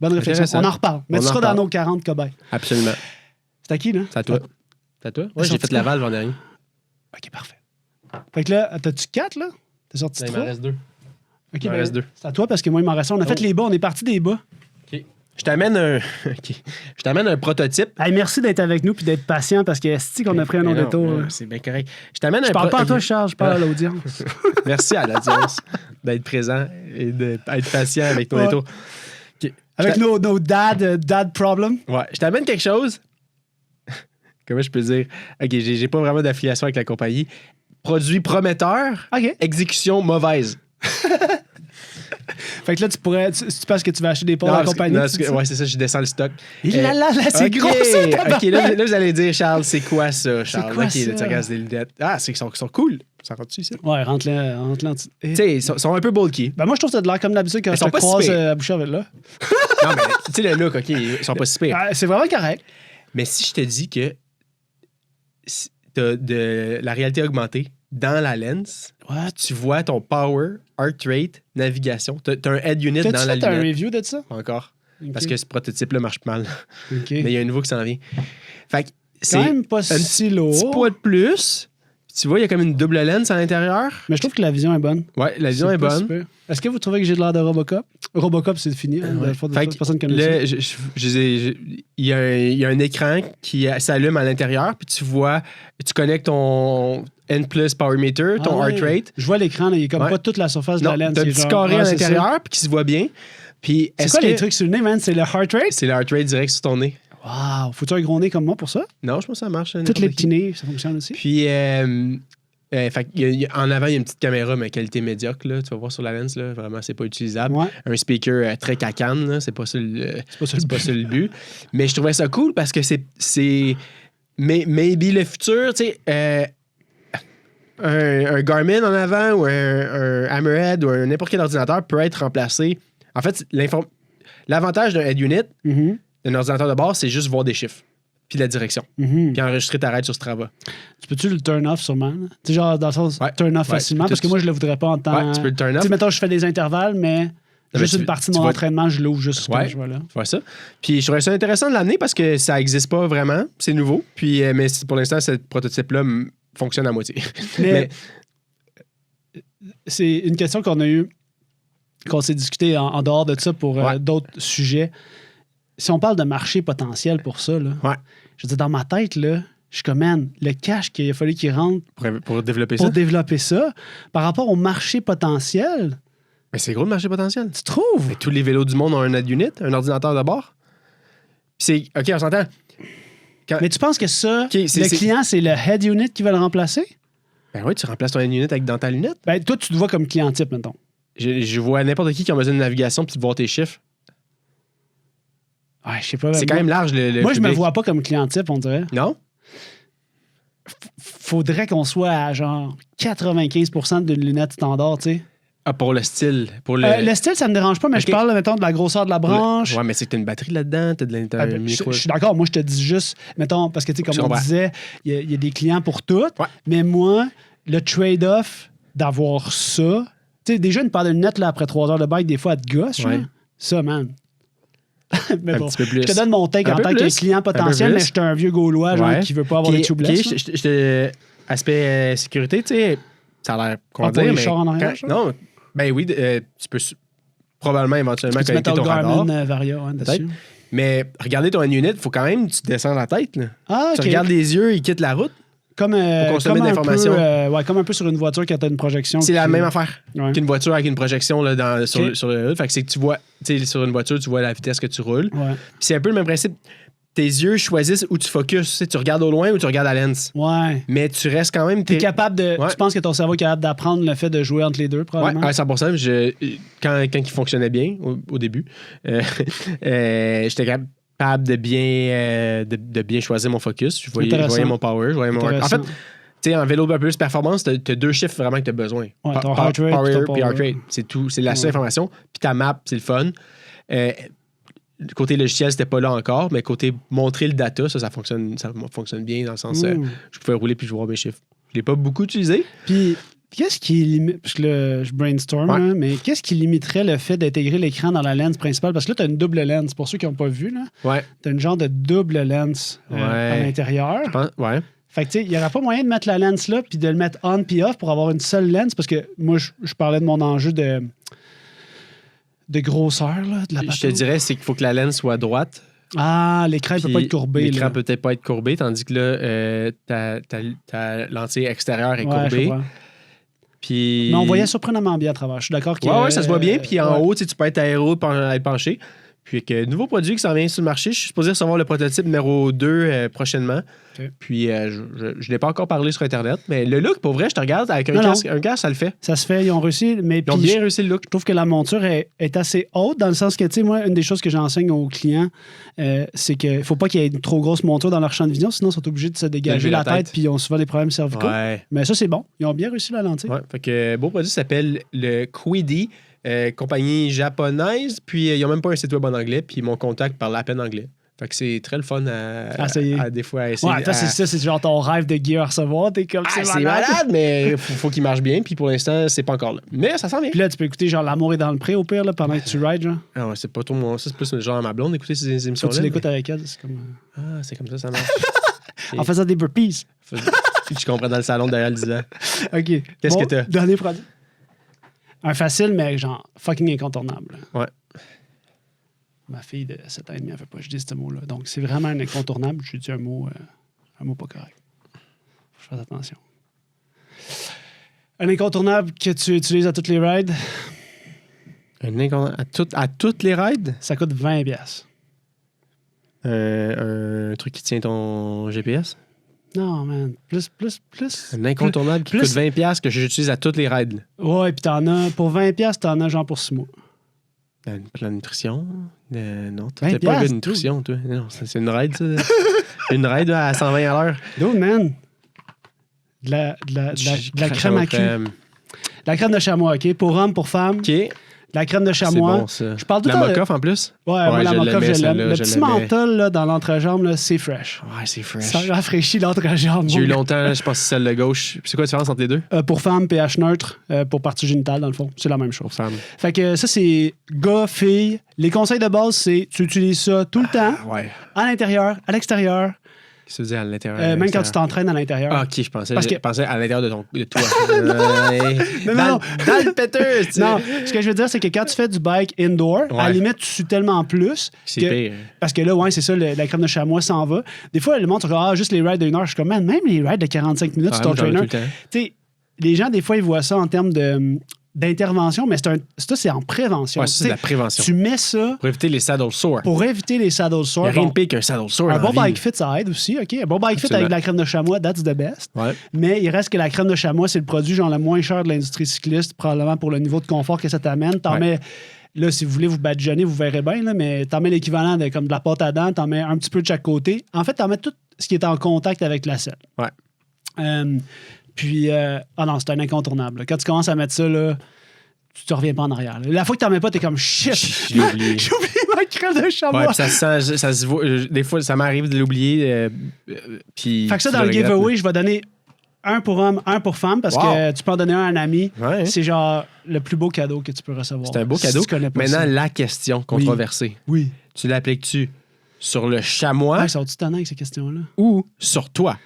bonne réflexion. On en reparle. Mais tu seras dans nos 40 cobayes. Absolument. C'est à qui, là? C'est à toi. C'est à toi? Oui, j'ai fait Laval l'an dernier. OK, parfait. Fait que là, t'as-tu 4, là? T'es sorti 3? Il m'en reste 2. OK, il m'en reste 2. C'est à toi, parce que moi, il m'en reste un. On a fait les bas. On est parti des bas. OK. Je t'amène un prototype. Hey, merci d'être avec nous et d'être patient parce que c'est qu'on a pris un autre détour. C'est bien correct. Je parle pas à toi, Charles, je parle à l'audience. Merci à l'audience d'être présent et d'être patient avec ton détour. Okay. Avec nos dad problem. Ouais. Je t'amène quelque chose. Comment je peux dire? OK, j'ai pas vraiment d'affiliation avec la compagnie. Produit prometteur, exécution mauvaise. Fait que là, tu penses que tu vas acheter des pots à la compagnie? Ouais, c'est ça, je descends le stock. Là, c'est gros, ça! OK, là, vous allez dire, Charles, c'est quoi ça, Charles? C'est quoi ça? Là, tu regardes des lunettes. Ah, c'est qu'ils sont cool. Ça rentre-tu ici? Ouais, rentre-le. Tu sais, ils sont un peu bulky. Ben moi, je trouve que ça a de l'air comme d'habitude quand je te croise à Boucherville, là. Non, mais tu sais, le look, OK, ils sont pas si pires. C'est vraiment correct. Mais si je te dis que t'as de la réalité augmentée dans la lens, tu vois ton power, heart rate, navigation. T'as un head unit dans la lunette. T'as un review de ça? Encore. Okay. Parce que ce prototype-là marche mal. Okay. Mais il y a un nouveau qui s'en vient. Fait que c'est quand même pas si lourd. Un petit poids de plus. Tu vois, il y a comme une double lens à l'intérieur. Mais je trouve que la vision est bonne. Ouais, la vision est bonne. Super. Est-ce que vous trouvez que j'ai de l'air de Robocop? Robocop, c'est fini. Hein, personne connaît ça. Il y a un écran qui s'allume à l'intérieur, puis tu vois, tu connectes ton N+ Power Meter, ton heart rate. Je vois l'écran, il est comme pas toute la surface de la lens. T'as un petit carré à l'intérieur, puis qui se voit bien. Puis c'est quoi les trucs sur le nez, man? C'est le heart rate? C'est le heart rate direct sur ton nez. Wow! Faut-tu un gros nez comme moi pour ça? Non, je pense que ça marche. Toutes les petits nez, ça fonctionne aussi? Puis, en avant, il y a une petite caméra, mais qualité médiocre. Là, tu vas voir sur la lens, là, vraiment, c'est pas utilisable. Ouais. Un speaker très cacane, là, c'est pas ça le but. Mais je trouvais ça cool parce que c'est maybe le futur, tu sais. Un Garmin en avant ou un Hammerhead ou n'importe quel ordinateur peut être remplacé. En fait, l'avantage d'un head unit, d'un ordinateur de base, c'est juste voir des chiffres. Puis la direction. Puis enregistrer ta ride sur Strava. Tu peux-tu le turn off sûrement? Tu sais, genre dans le sens turn off facilement, parce que moi, je le voudrais pas en temps. Ouais, tu peux le turn off. Tu sais, mettons, je fais des intervalles, mais juste une partie de mon entraînement, je l'ouvre juste ce jour-là. Tu vois ça. Puis je trouve ça intéressant de l'amener parce que ça n'existe pas vraiment. C'est nouveau. Puis, mais pour l'instant, ce prototype-là fonctionne à moitié. Mais c'est une question qu'on a eue, qu'on s'est discuté en dehors de ça pour d'autres sujets. Si on parle de marché potentiel pour ça, là, je veux dire, dans ma tête, là, je suis comme, man, le cash qu'il a fallu qu'il rentre pour développer ça, par rapport au marché potentiel, Mais c'est gros le marché potentiel. Tu trouves? Mais tous les vélos du monde ont un head unit, un ordinateur de bord. Puis c'est... OK, on s'entend. Mais tu penses que ça, Okay, client, c'est le head unit qui va le remplacer? Ben oui, tu remplaces ton head unit dans ta lunette. Ben, toi, tu te vois comme client type, mettons. Je vois n'importe qui a besoin de navigation puis de voir tes chiffres. Ouais, je sais pas. C'est quand même large, le moi, je me public. vois pas comme client type, on dirait. Non? Faudrait qu'on soit à genre 95% d'une lunette standard, tu sais. Ah, pour le style. Le style, ça me dérange pas, mais Ok. je parle, mettons, de la grosseur de la branche. Ouais, mais c'est que t'as une batterie là-dedans, t'as de Je suis d'accord. Moi, je te dis juste, mettons, parce que, tu sais, comme Je on comprends. disait, il y a des clients pour tout. Ouais. Mais moi, le trade-off d'avoir ça, tu sais, déjà, une paire de lunettes, là, après 3 heures de bike, des fois, elle te gosse, Ouais. là. Ça, man. Mais Un bon, petit peu plus. je te donne mon take Un en peu tant que plus. client potentiel, Un peu mais plus. je suis un vieux Gaulois, genre, Ouais. qui veut pas avoir de tubeless. OK, aspect sécurité, tu sais, ça a l'air... Pour les chars en arrière, quand- non, ben oui, tu peux probablement éventuellement Tu mets connecter ton ton radar. Garmin Varia ouais, dessus. Peut-être. Mais regarder ton unit, il faut quand même que tu descends la tête. Là. Ah, OK. Tu regardes les yeux, il quitte la route. Comme, consommer comme de un l'information. peu, ouais, comme un peu sur une voiture quand tu as une projection. C'est la même affaire Ouais. qu'une voiture avec une projection là, sur, OK. sur le route. Fait que c'est que tu vois, tu sais, sur une voiture, tu vois la vitesse que tu roules. Ouais. Puis c'est un peu le même principe. Tes yeux choisissent où tu focuses. Tu sais, tu regardes au loin ou tu regardes à lens. Ouais. Mais tu restes quand même... T'es capable de. Ouais. Tu penses que ton cerveau est capable d'apprendre le fait de jouer entre les deux, Ouais, probablement? à 100%. Quand il fonctionnait bien au début, j'étais capable de bien choisir mon focus. Je voyais mon power. Je voyais mon... En Intéressant. fait, tu sais, en vélo plus performance, t'as 2 chiffres vraiment que t'as besoin. Ouais, ton heart rate, Power ton puis heart power. rate. C'est tout. C'est la seule Ouais. information. Puis ta map, c'est le fun. Côté logiciel, c'était pas là encore, mais côté montrer le data, ça fonctionne bien dans le sens je pouvais rouler puis je vois mes chiffres. Je l'ai pas beaucoup utilisé. Puis, qu'est-ce qui limite. Parce que là, je brainstorm, Ouais. là, mais qu'est-ce qui limiterait le fait d'intégrer l'écran dans la lens principale? Parce que là, tu as une double lens. Pour ceux qui n'ont pas vu, là, Ouais. tu as une genre de double lens à Ouais. l'intérieur. Ouais. Fait que, tu sais, il n'y aurait pas moyen de mettre la lens là puis de le mettre on puis off pour avoir une seule lens. Parce que moi, je parlais de mon enjeu de grosseur, là, de la Je te patente. dirais, c'est qu'il faut que la lens soit droite. Ah, l'écran ne peut Puis pas être courbé. L'écran là. peut peut-être pas être courbé, tandis que là, ta lentille extérieure est Ouais, je courbée. comprends. Puis... Mais on voyait surprenamment bien à travers. Je suis d'accord que. Ouais, ça se voit bien. Puis en ouais. haut, tu sais, tu peux être aéro, être penché. Puis que nouveau produit qui s'en vient sur le marché, je suis supposé recevoir le prototype numéro 2 prochainement. OK. Puis je ne l'ai pas encore parlé sur Internet. Mais le look, pour vrai, je te regarde, avec Non, un casque, ça le fait. Ça se fait, ils ont réussi. Mais Ils ont puis, bien réussi le look. je trouve que la monture est assez haute dans le sens que, tu sais, moi, une des choses que j'enseigne aux clients, c'est qu'il ne faut pas qu'il y ait une trop grosse monture dans leur champ de vision, sinon ils sont obligés de se dégager Lever la la tête tête. puis ils ont souvent des problèmes cervicaux. Ouais. Mais ça, c'est bon. Ils ont bien réussi la lentille. Ouais. Fait que beau produit s'appelle le Quidi, compagnie japonaise. Puis ils n'ont même pas un site web en anglais. Puis mon contact parle à peine anglais. Fait que c'est très le fun à des fois à essayer. Ouais, toi, c'est ça, c'est genre ton rêve de gear à recevoir. T'es comme, C'est malade, mais faut qu'il marche bien. Puis pour l'instant, c'est pas encore là. Mais ça sent bien. Puis là, tu peux écouter genre L'amour est dans le pré au pire là, pendant que tu rides, genre. Ah ouais, c'est pas trop mon. Ça, c'est plus le genre à ma blonde d'écouter ces Faut émissions-là. que tu l'écoutes mais- avec elle. C'est comme. Ah, c'est comme ça marche. En faisant des burpees. Faut que tu comprennes dans le salon derrière le divan. OK. Qu'est-ce que t'as? Dernier produit. Un facile, mais genre fucking incontournable. Ouais. Ma fille de 7 ans et demi, elle ne veut pas que je dise ce mot-là. Donc, c'est vraiment un incontournable. J'ai dit un mot pas correct. Faut que je fasse attention. Un incontournable que tu utilises à toutes les rides, À toutes les rides, ça coûte 20 pièces. un truc qui tient ton GPS. Non, man. Plus. Un incontournable qui plus- coûte 20$ que j'utilise à toutes les rides. Ouais, puis t'en as, pour 20 pièces, t'en as genre pour 6 mois. La nutrition? Non, 20 t'es pas un gars de piastres, nutrition, toi. Non, c'est une ride, ça. Une ride à 120 à l'heure. Dude, man. De la crème à cul. La crème de chamois, OK? Pour hommes, pour femmes. OK. De la crème de C'est chamois. bon, ça. Je parle tout La le temps de- mocoff en plus? Ouais, moi, la je mocoff, l'aimais, je l'aime. celle-là, Le je petit l'aimais. menthol là, dans l'entrejambe, là, c'est fresh. Ouais, c'est fresh. Ça rafraîchit l'entrejambe. J'ai eu longtemps, je pense que c'est celle de gauche. Puis c'est quoi la différence entre les deux? Pour femmes, pH neutre. Pour partie génitale, dans le fond. C'est la même chose. Pour femmes. Fait que ça, c'est gars, filles. Les conseils de base, c'est tu utilises ça tout le temps, Ouais. à l'intérieur, à l'extérieur, Qu'est-ce que tu dis à l'intérieur? même quand tu l'extérieur? t'entraînes à l'intérieur. Ah, ok, je pensais à l'intérieur de toi. Non, dans le péteur, tu sais. Non, ce que je veux dire, c'est que quand tu fais du bike indoor, à la Ouais. limite, tu sues tellement plus. C'est que- pire. Parce que là, ouais, c'est ça, la crème de chamois s'en va. Des fois, le monde se dit, juste les rides de 1 heure. Je suis comme, man, même les rides de 45 minutes sur ton J'en ai trainer. tout le temps. Tu sais, les gens, des fois, ils voient ça en termes de d'intervention, mais ça, c'est en prévention. Ouais, c'est de la prévention. Tu mets ça... Pour éviter les saddle sores. Pour éviter les saddle sores. Il n'y a rien de pire qu'un saddle sore. Un bon bike fit, ça aide aussi. OK? Un bon bike fit avec de la crème de chamois, that's the best. Ouais. Mais il reste que la crème de chamois, c'est le produit genre le moins cher de l'industrie cycliste, probablement pour le niveau de confort que ça t'amène. T'en mets... Là, si vous voulez vous badigeonner, vous verrez bien, là, mais t'en mets l'équivalent de comme de la pâte à dents, t'en mets un petit peu de chaque côté. En fait, t'en mets tout ce qui est en contact avec la selle. Ouais. Puis, non, c'est un incontournable. Quand tu commences à mettre ça, là, tu te reviens pas en arrière. La fois que t'en mets pas, t'es comme shit. J'ai oublié. J'ai oublié ma crème de chamois. Ouais, puis ça se voit. Des fois, ça m'arrive de l'oublier. Puis fait que ça, dans le giveaway, je vais donner un pour homme, un pour femme, parce que tu peux en donner un à un ami. Ouais. C'est genre le plus beau cadeau que tu peux recevoir. C'est un beau cadeau. Si tu connais pas Maintenant, ça. la question controversée. Oui. Tu l'appliques-tu sur le chamois Ils sont-tu tannants avec ces questions-là? ou sur toi?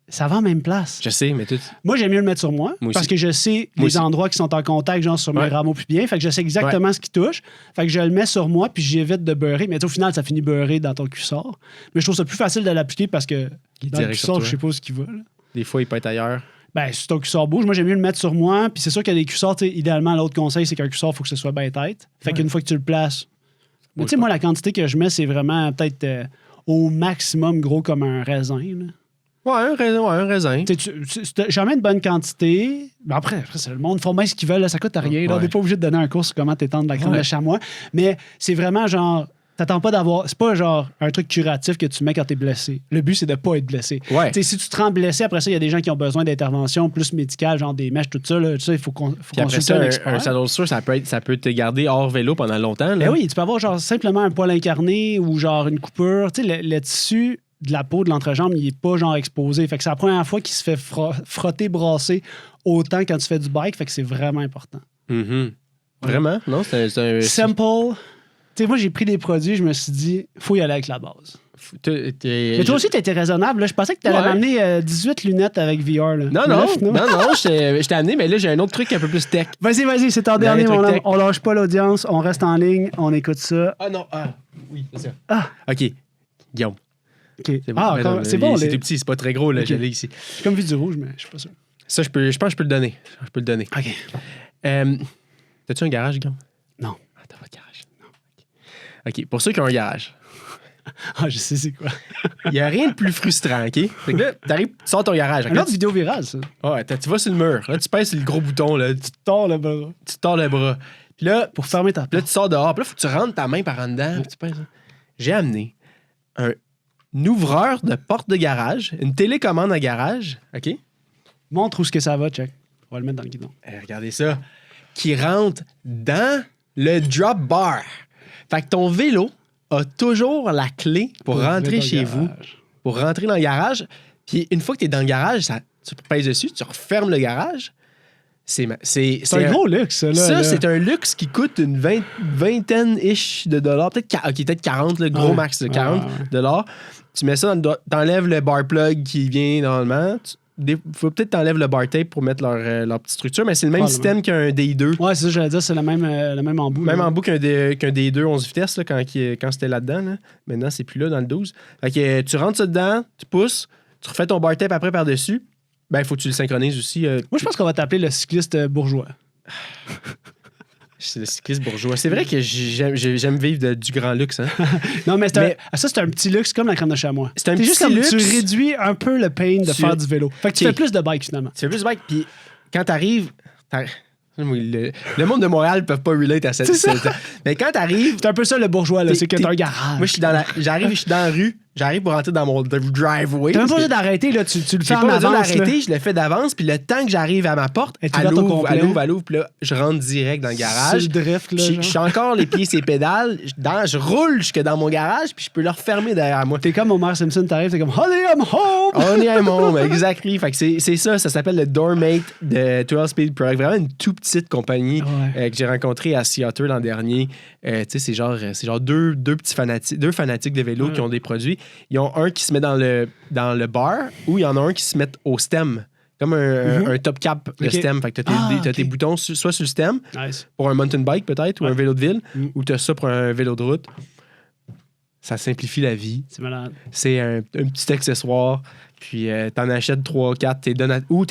Ça va en même place. Je sais, mais tout. Moi, j'aime mieux le mettre sur moi, Moi parce aussi. que je sais Moi les aussi. endroits qui sont en contact, genre sur mes rameaux pubiens. Fait que je sais exactement ce qui touche. Fait que je le mets sur moi, puis j'évite de beurrer. Mais au final, ça finit beurré dans ton cuissard. Mais je trouve ça plus facile de l'appliquer parce que dans le direct sur cuissard, toi. je sais pas où ce qu'il va. Là. Des fois, il peut être ailleurs. Ben, si ton cuissard bouge, moi, j'aime mieux le mettre sur moi. Puis c'est sûr qu'il y a des cuissards, tu sais, idéalement, l'autre conseil, c'est qu'un cuissard, il faut que ce soit bien tête. Fait qu'une fois que tu le places. Mais tu sais, moi, la quantité que je mets, c'est vraiment peut-être au maximum gros comme un raisin. Là. Ouais, un raisin. J'en mets une bonne quantité. Ben après c'est le monde font bien ce qu'ils veulent. Là, ça coûte rien. Là. On n'est pas obligé de donner un cours sur comment t'étendre la crème de chamois. Mais c'est vraiment genre... T'attends pas d'avoir... C'est pas genre un truc curatif que tu mets quand t'es blessé. Le but, c'est de pas être blessé. Ouais. Si tu te rends blessé, après ça, il y a des gens qui ont besoin d'intervention plus médicale, genre des mèches, tout ça. Là, il faut consulter un expert. Un saddle sore, ça peut te garder hors vélo pendant longtemps. Là. Ben oui, tu peux avoir genre simplement un poil incarné ou genre une coupure. Tu sais, le tissu de la peau de l'entrejambe, il est pas genre exposé. Fait que c'est la première fois qu'il se fait frotter, brasser autant quand tu fais du bike. Fait que c'est vraiment important. Mm-hmm. Vraiment? Non, c'est un... Simple. Tu sais, moi, j'ai pris des produits, je me suis dit, faut y aller avec la base. Mais toi aussi, t'étais raisonnable. Là. Je pensais que t'allais m'amener 18 lunettes avec VR. Là. Non, je t'ai amené, mais là, j'ai un autre truc un peu plus tech. Vas-y, c'est ton dernier, mon homme. On lâche pas l'audience, on reste en ligne, on écoute ça. Ah non, oui, c'est ça. Ah. OK, Guillaume. Okay. C'est bon, c'est bon. C'est tout petit, c'est pas très gros, là, je l'ai ici. J'ai comme vu du rouge, mais je suis pas sûr. Ça, je pense que je peux le donner. OK. T'as-tu un garage, Guillaume? Non. Ah, t'as pas de garage? Non. OK, pour ceux qui ont un garage. Je sais c'est quoi. Il n'y a rien de plus frustrant, OK? Fait que là, t'arrives, tu sors ton garage. Une autre vidéo virale, ça. Ouais, tu vas sur le mur. Là, tu pèses sur le gros bouton. Là, Tu te tords le bras. tu te tords le bras. Puis là, Pour fermer ta porte. là, tu sors dehors. Puis là, il faut que tu rentres ta main par en dedans. Puis tu pèses. J'ai amené un ouvreur de porte de garage, une télécommande à garage, OK? Montre où ce que ça va, check. On va le mettre dans le guidon. Regardez ça. Qui rentre dans le drop bar. Fait que ton vélo a toujours la clé pour rentrer chez vous, pour rentrer dans le garage. Puis une fois que tu es dans le garage, tu pèses dessus, tu refermes le garage. C'est un gros luxe, ça. Là, ça, c'est un luxe qui coûte une vingtaine-ish de dollars. Peut-être 40, le gros max de 40 dollars. Tu mets ça, t'enlèves le bar plug qui vient normalement. Faut peut-être t'enlèves le bar tape pour mettre leur petite structure, mais c'est le même système qu'un DI2. Ouais, c'est ça, j'allais dire, c'est le même embout. Même embout qu'un DI2 11 vitesses là, quand c'était là-dedans. Là. Maintenant, c'est plus là dans le 12. Fait que tu rentres ça dedans, tu pousses, tu refais ton bar tape après par-dessus. Ben, il faut que tu le synchronises aussi. Moi, je pense qu'on va t'appeler le cycliste bourgeois. C'est le cycliste bourgeois. C'est vrai que j'aime vivre du grand luxe. Hein? Non, mais ça, c'est un petit luxe comme la crème de chamois. C'est un petit juste luxe. Comme tu réduis un peu le pain de faire du vélo. Fait que tu fais plus de bike, finalement. Tu fais plus de bike, puis quand t'arrives... Le monde de Montréal ne peuvent pas relate à cette... Mais quand t'arrives... C'est un peu ça, le bourgeois, là. C'est que t'as un garage. Moi, je suis dans la rue. J'arrive pour rentrer dans mon driveway. T'as même pas besoin d'arrêter, là. Tu le fais en avance. J'ai pas besoin d'arrêter, je le fais d'avance. Puis le temps que j'arrive à ma porte, elle ouvre. Puis là, je rentre direct dans le garage. C'est le drift, là. Je suis encore les pieds sur les pédales. Je roule jusque dans mon garage, puis je peux le refermer derrière moi. T'es comme Homer Simpson, t'arrives, t'es comme Honey, I'm home! Honey, I'm home, exactly. Fait que c'est ça s'appelle le Doormate de 12 Speed Product. Vraiment une toute petite compagnie que j'ai rencontrée à Seattle l'an dernier. Tu sais, c'est genre deux fanatiques de vélo qui ont des produits. Ils ont un qui se met dans le bar ou il y en a un qui se met au stem. Comme un top cap, le stem. Fait que t'as tes boutons soit sur le stem, pour un mountain bike peut-être, ou un vélo de ville, ou t'as ça pour un vélo de route. Ça simplifie la vie. C'est malade. C'est un petit accessoire. Puis t'en achètes 3-4, t'es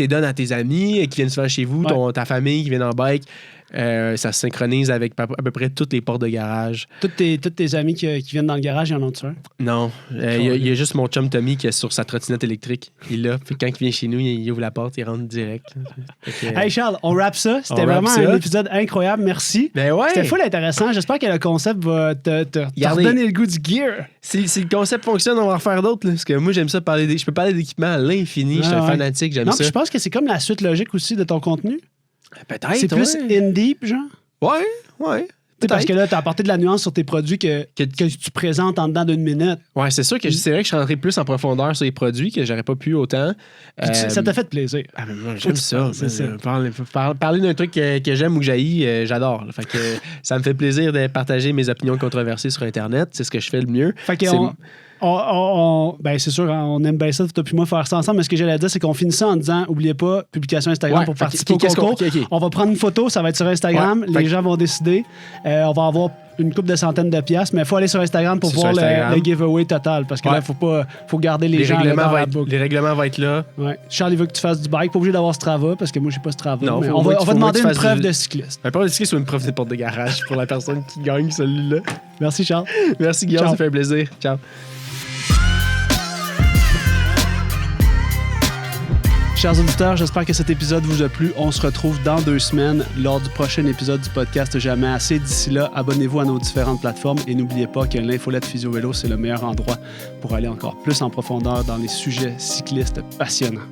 donnes à tes amis qui viennent souvent chez vous, ta famille qui vient en bike. Ça se synchronise avec à peu près toutes les portes de garage. Tous tes amis qui viennent dans le garage, ils en ont-tu un? Non. Il y a juste mon chum Tommy qui est sur sa trottinette électrique. Il est là. Puis quand il vient chez nous, il ouvre la porte, il rentre direct. Hey Charles, on wrap ça. C'était vraiment un épisode incroyable. Merci. Ben ouais. C'était full intéressant. J'espère que le concept va te redonner le goût du gear. Si le concept fonctionne, on va en refaire d'autres. Parce que moi, j'aime ça parler. Je peux parler d'équipement à l'infini. Je suis un fanatique. J'aime ça. Je pense que c'est comme la suite logique aussi de ton contenu. Peut-être. C'est plus in-deep, genre? Ouais. Parce que là, tu as apporté de la nuance sur tes produits que tu présentes en dedans d'une minute. Ouais, c'est sûr que c'est vrai que je suis rentré plus en profondeur sur les produits que j'aurais pas pu autant. Ça t'a fait plaisir. Ah, mais moi, j'aime ça. Parler d'un truc que j'aime ou que j'haïs, j'adore. Fait que ça me fait plaisir de partager mes opinions controversées sur Internet. C'est ce que je fais le mieux. Fait que ben c'est sûr, on aime bien ça, toi puis moi, faire ça ensemble. Mais ce que j'allais dire, c'est qu'on finit ça en disant, oubliez pas, publication Instagram pour participer au concours. On va prendre une photo, ça va être sur Instagram. Les gens vont décider. On va avoir une couple de centaines de piastres, mais il faut aller sur Instagram pour voir le giveaway total. Parce que là, faut garder les gens dans la boucle. Les règlements vont être là. Ouais. Charles, il veut que tu fasses du bike. Pas obligé d'avoir Strava, parce que moi, j'ai pas Strava. Non, on va demander une preuve de cycliste. Une preuve de cycliste ou une preuve de porte de garage pour la personne qui gagne celui-là. Merci, Charles. Merci, Guillaume. Ça fait un plaisir. Ciao. Chers auditeurs, j'espère que cet épisode vous a plu. On se retrouve dans 2 semaines lors du prochain épisode du podcast Jamais assez. D'ici là, abonnez-vous à nos différentes plateformes et n'oubliez pas que l'infolette Physio-Vélo, c'est le meilleur endroit pour aller encore plus en profondeur dans les sujets cyclistes passionnants.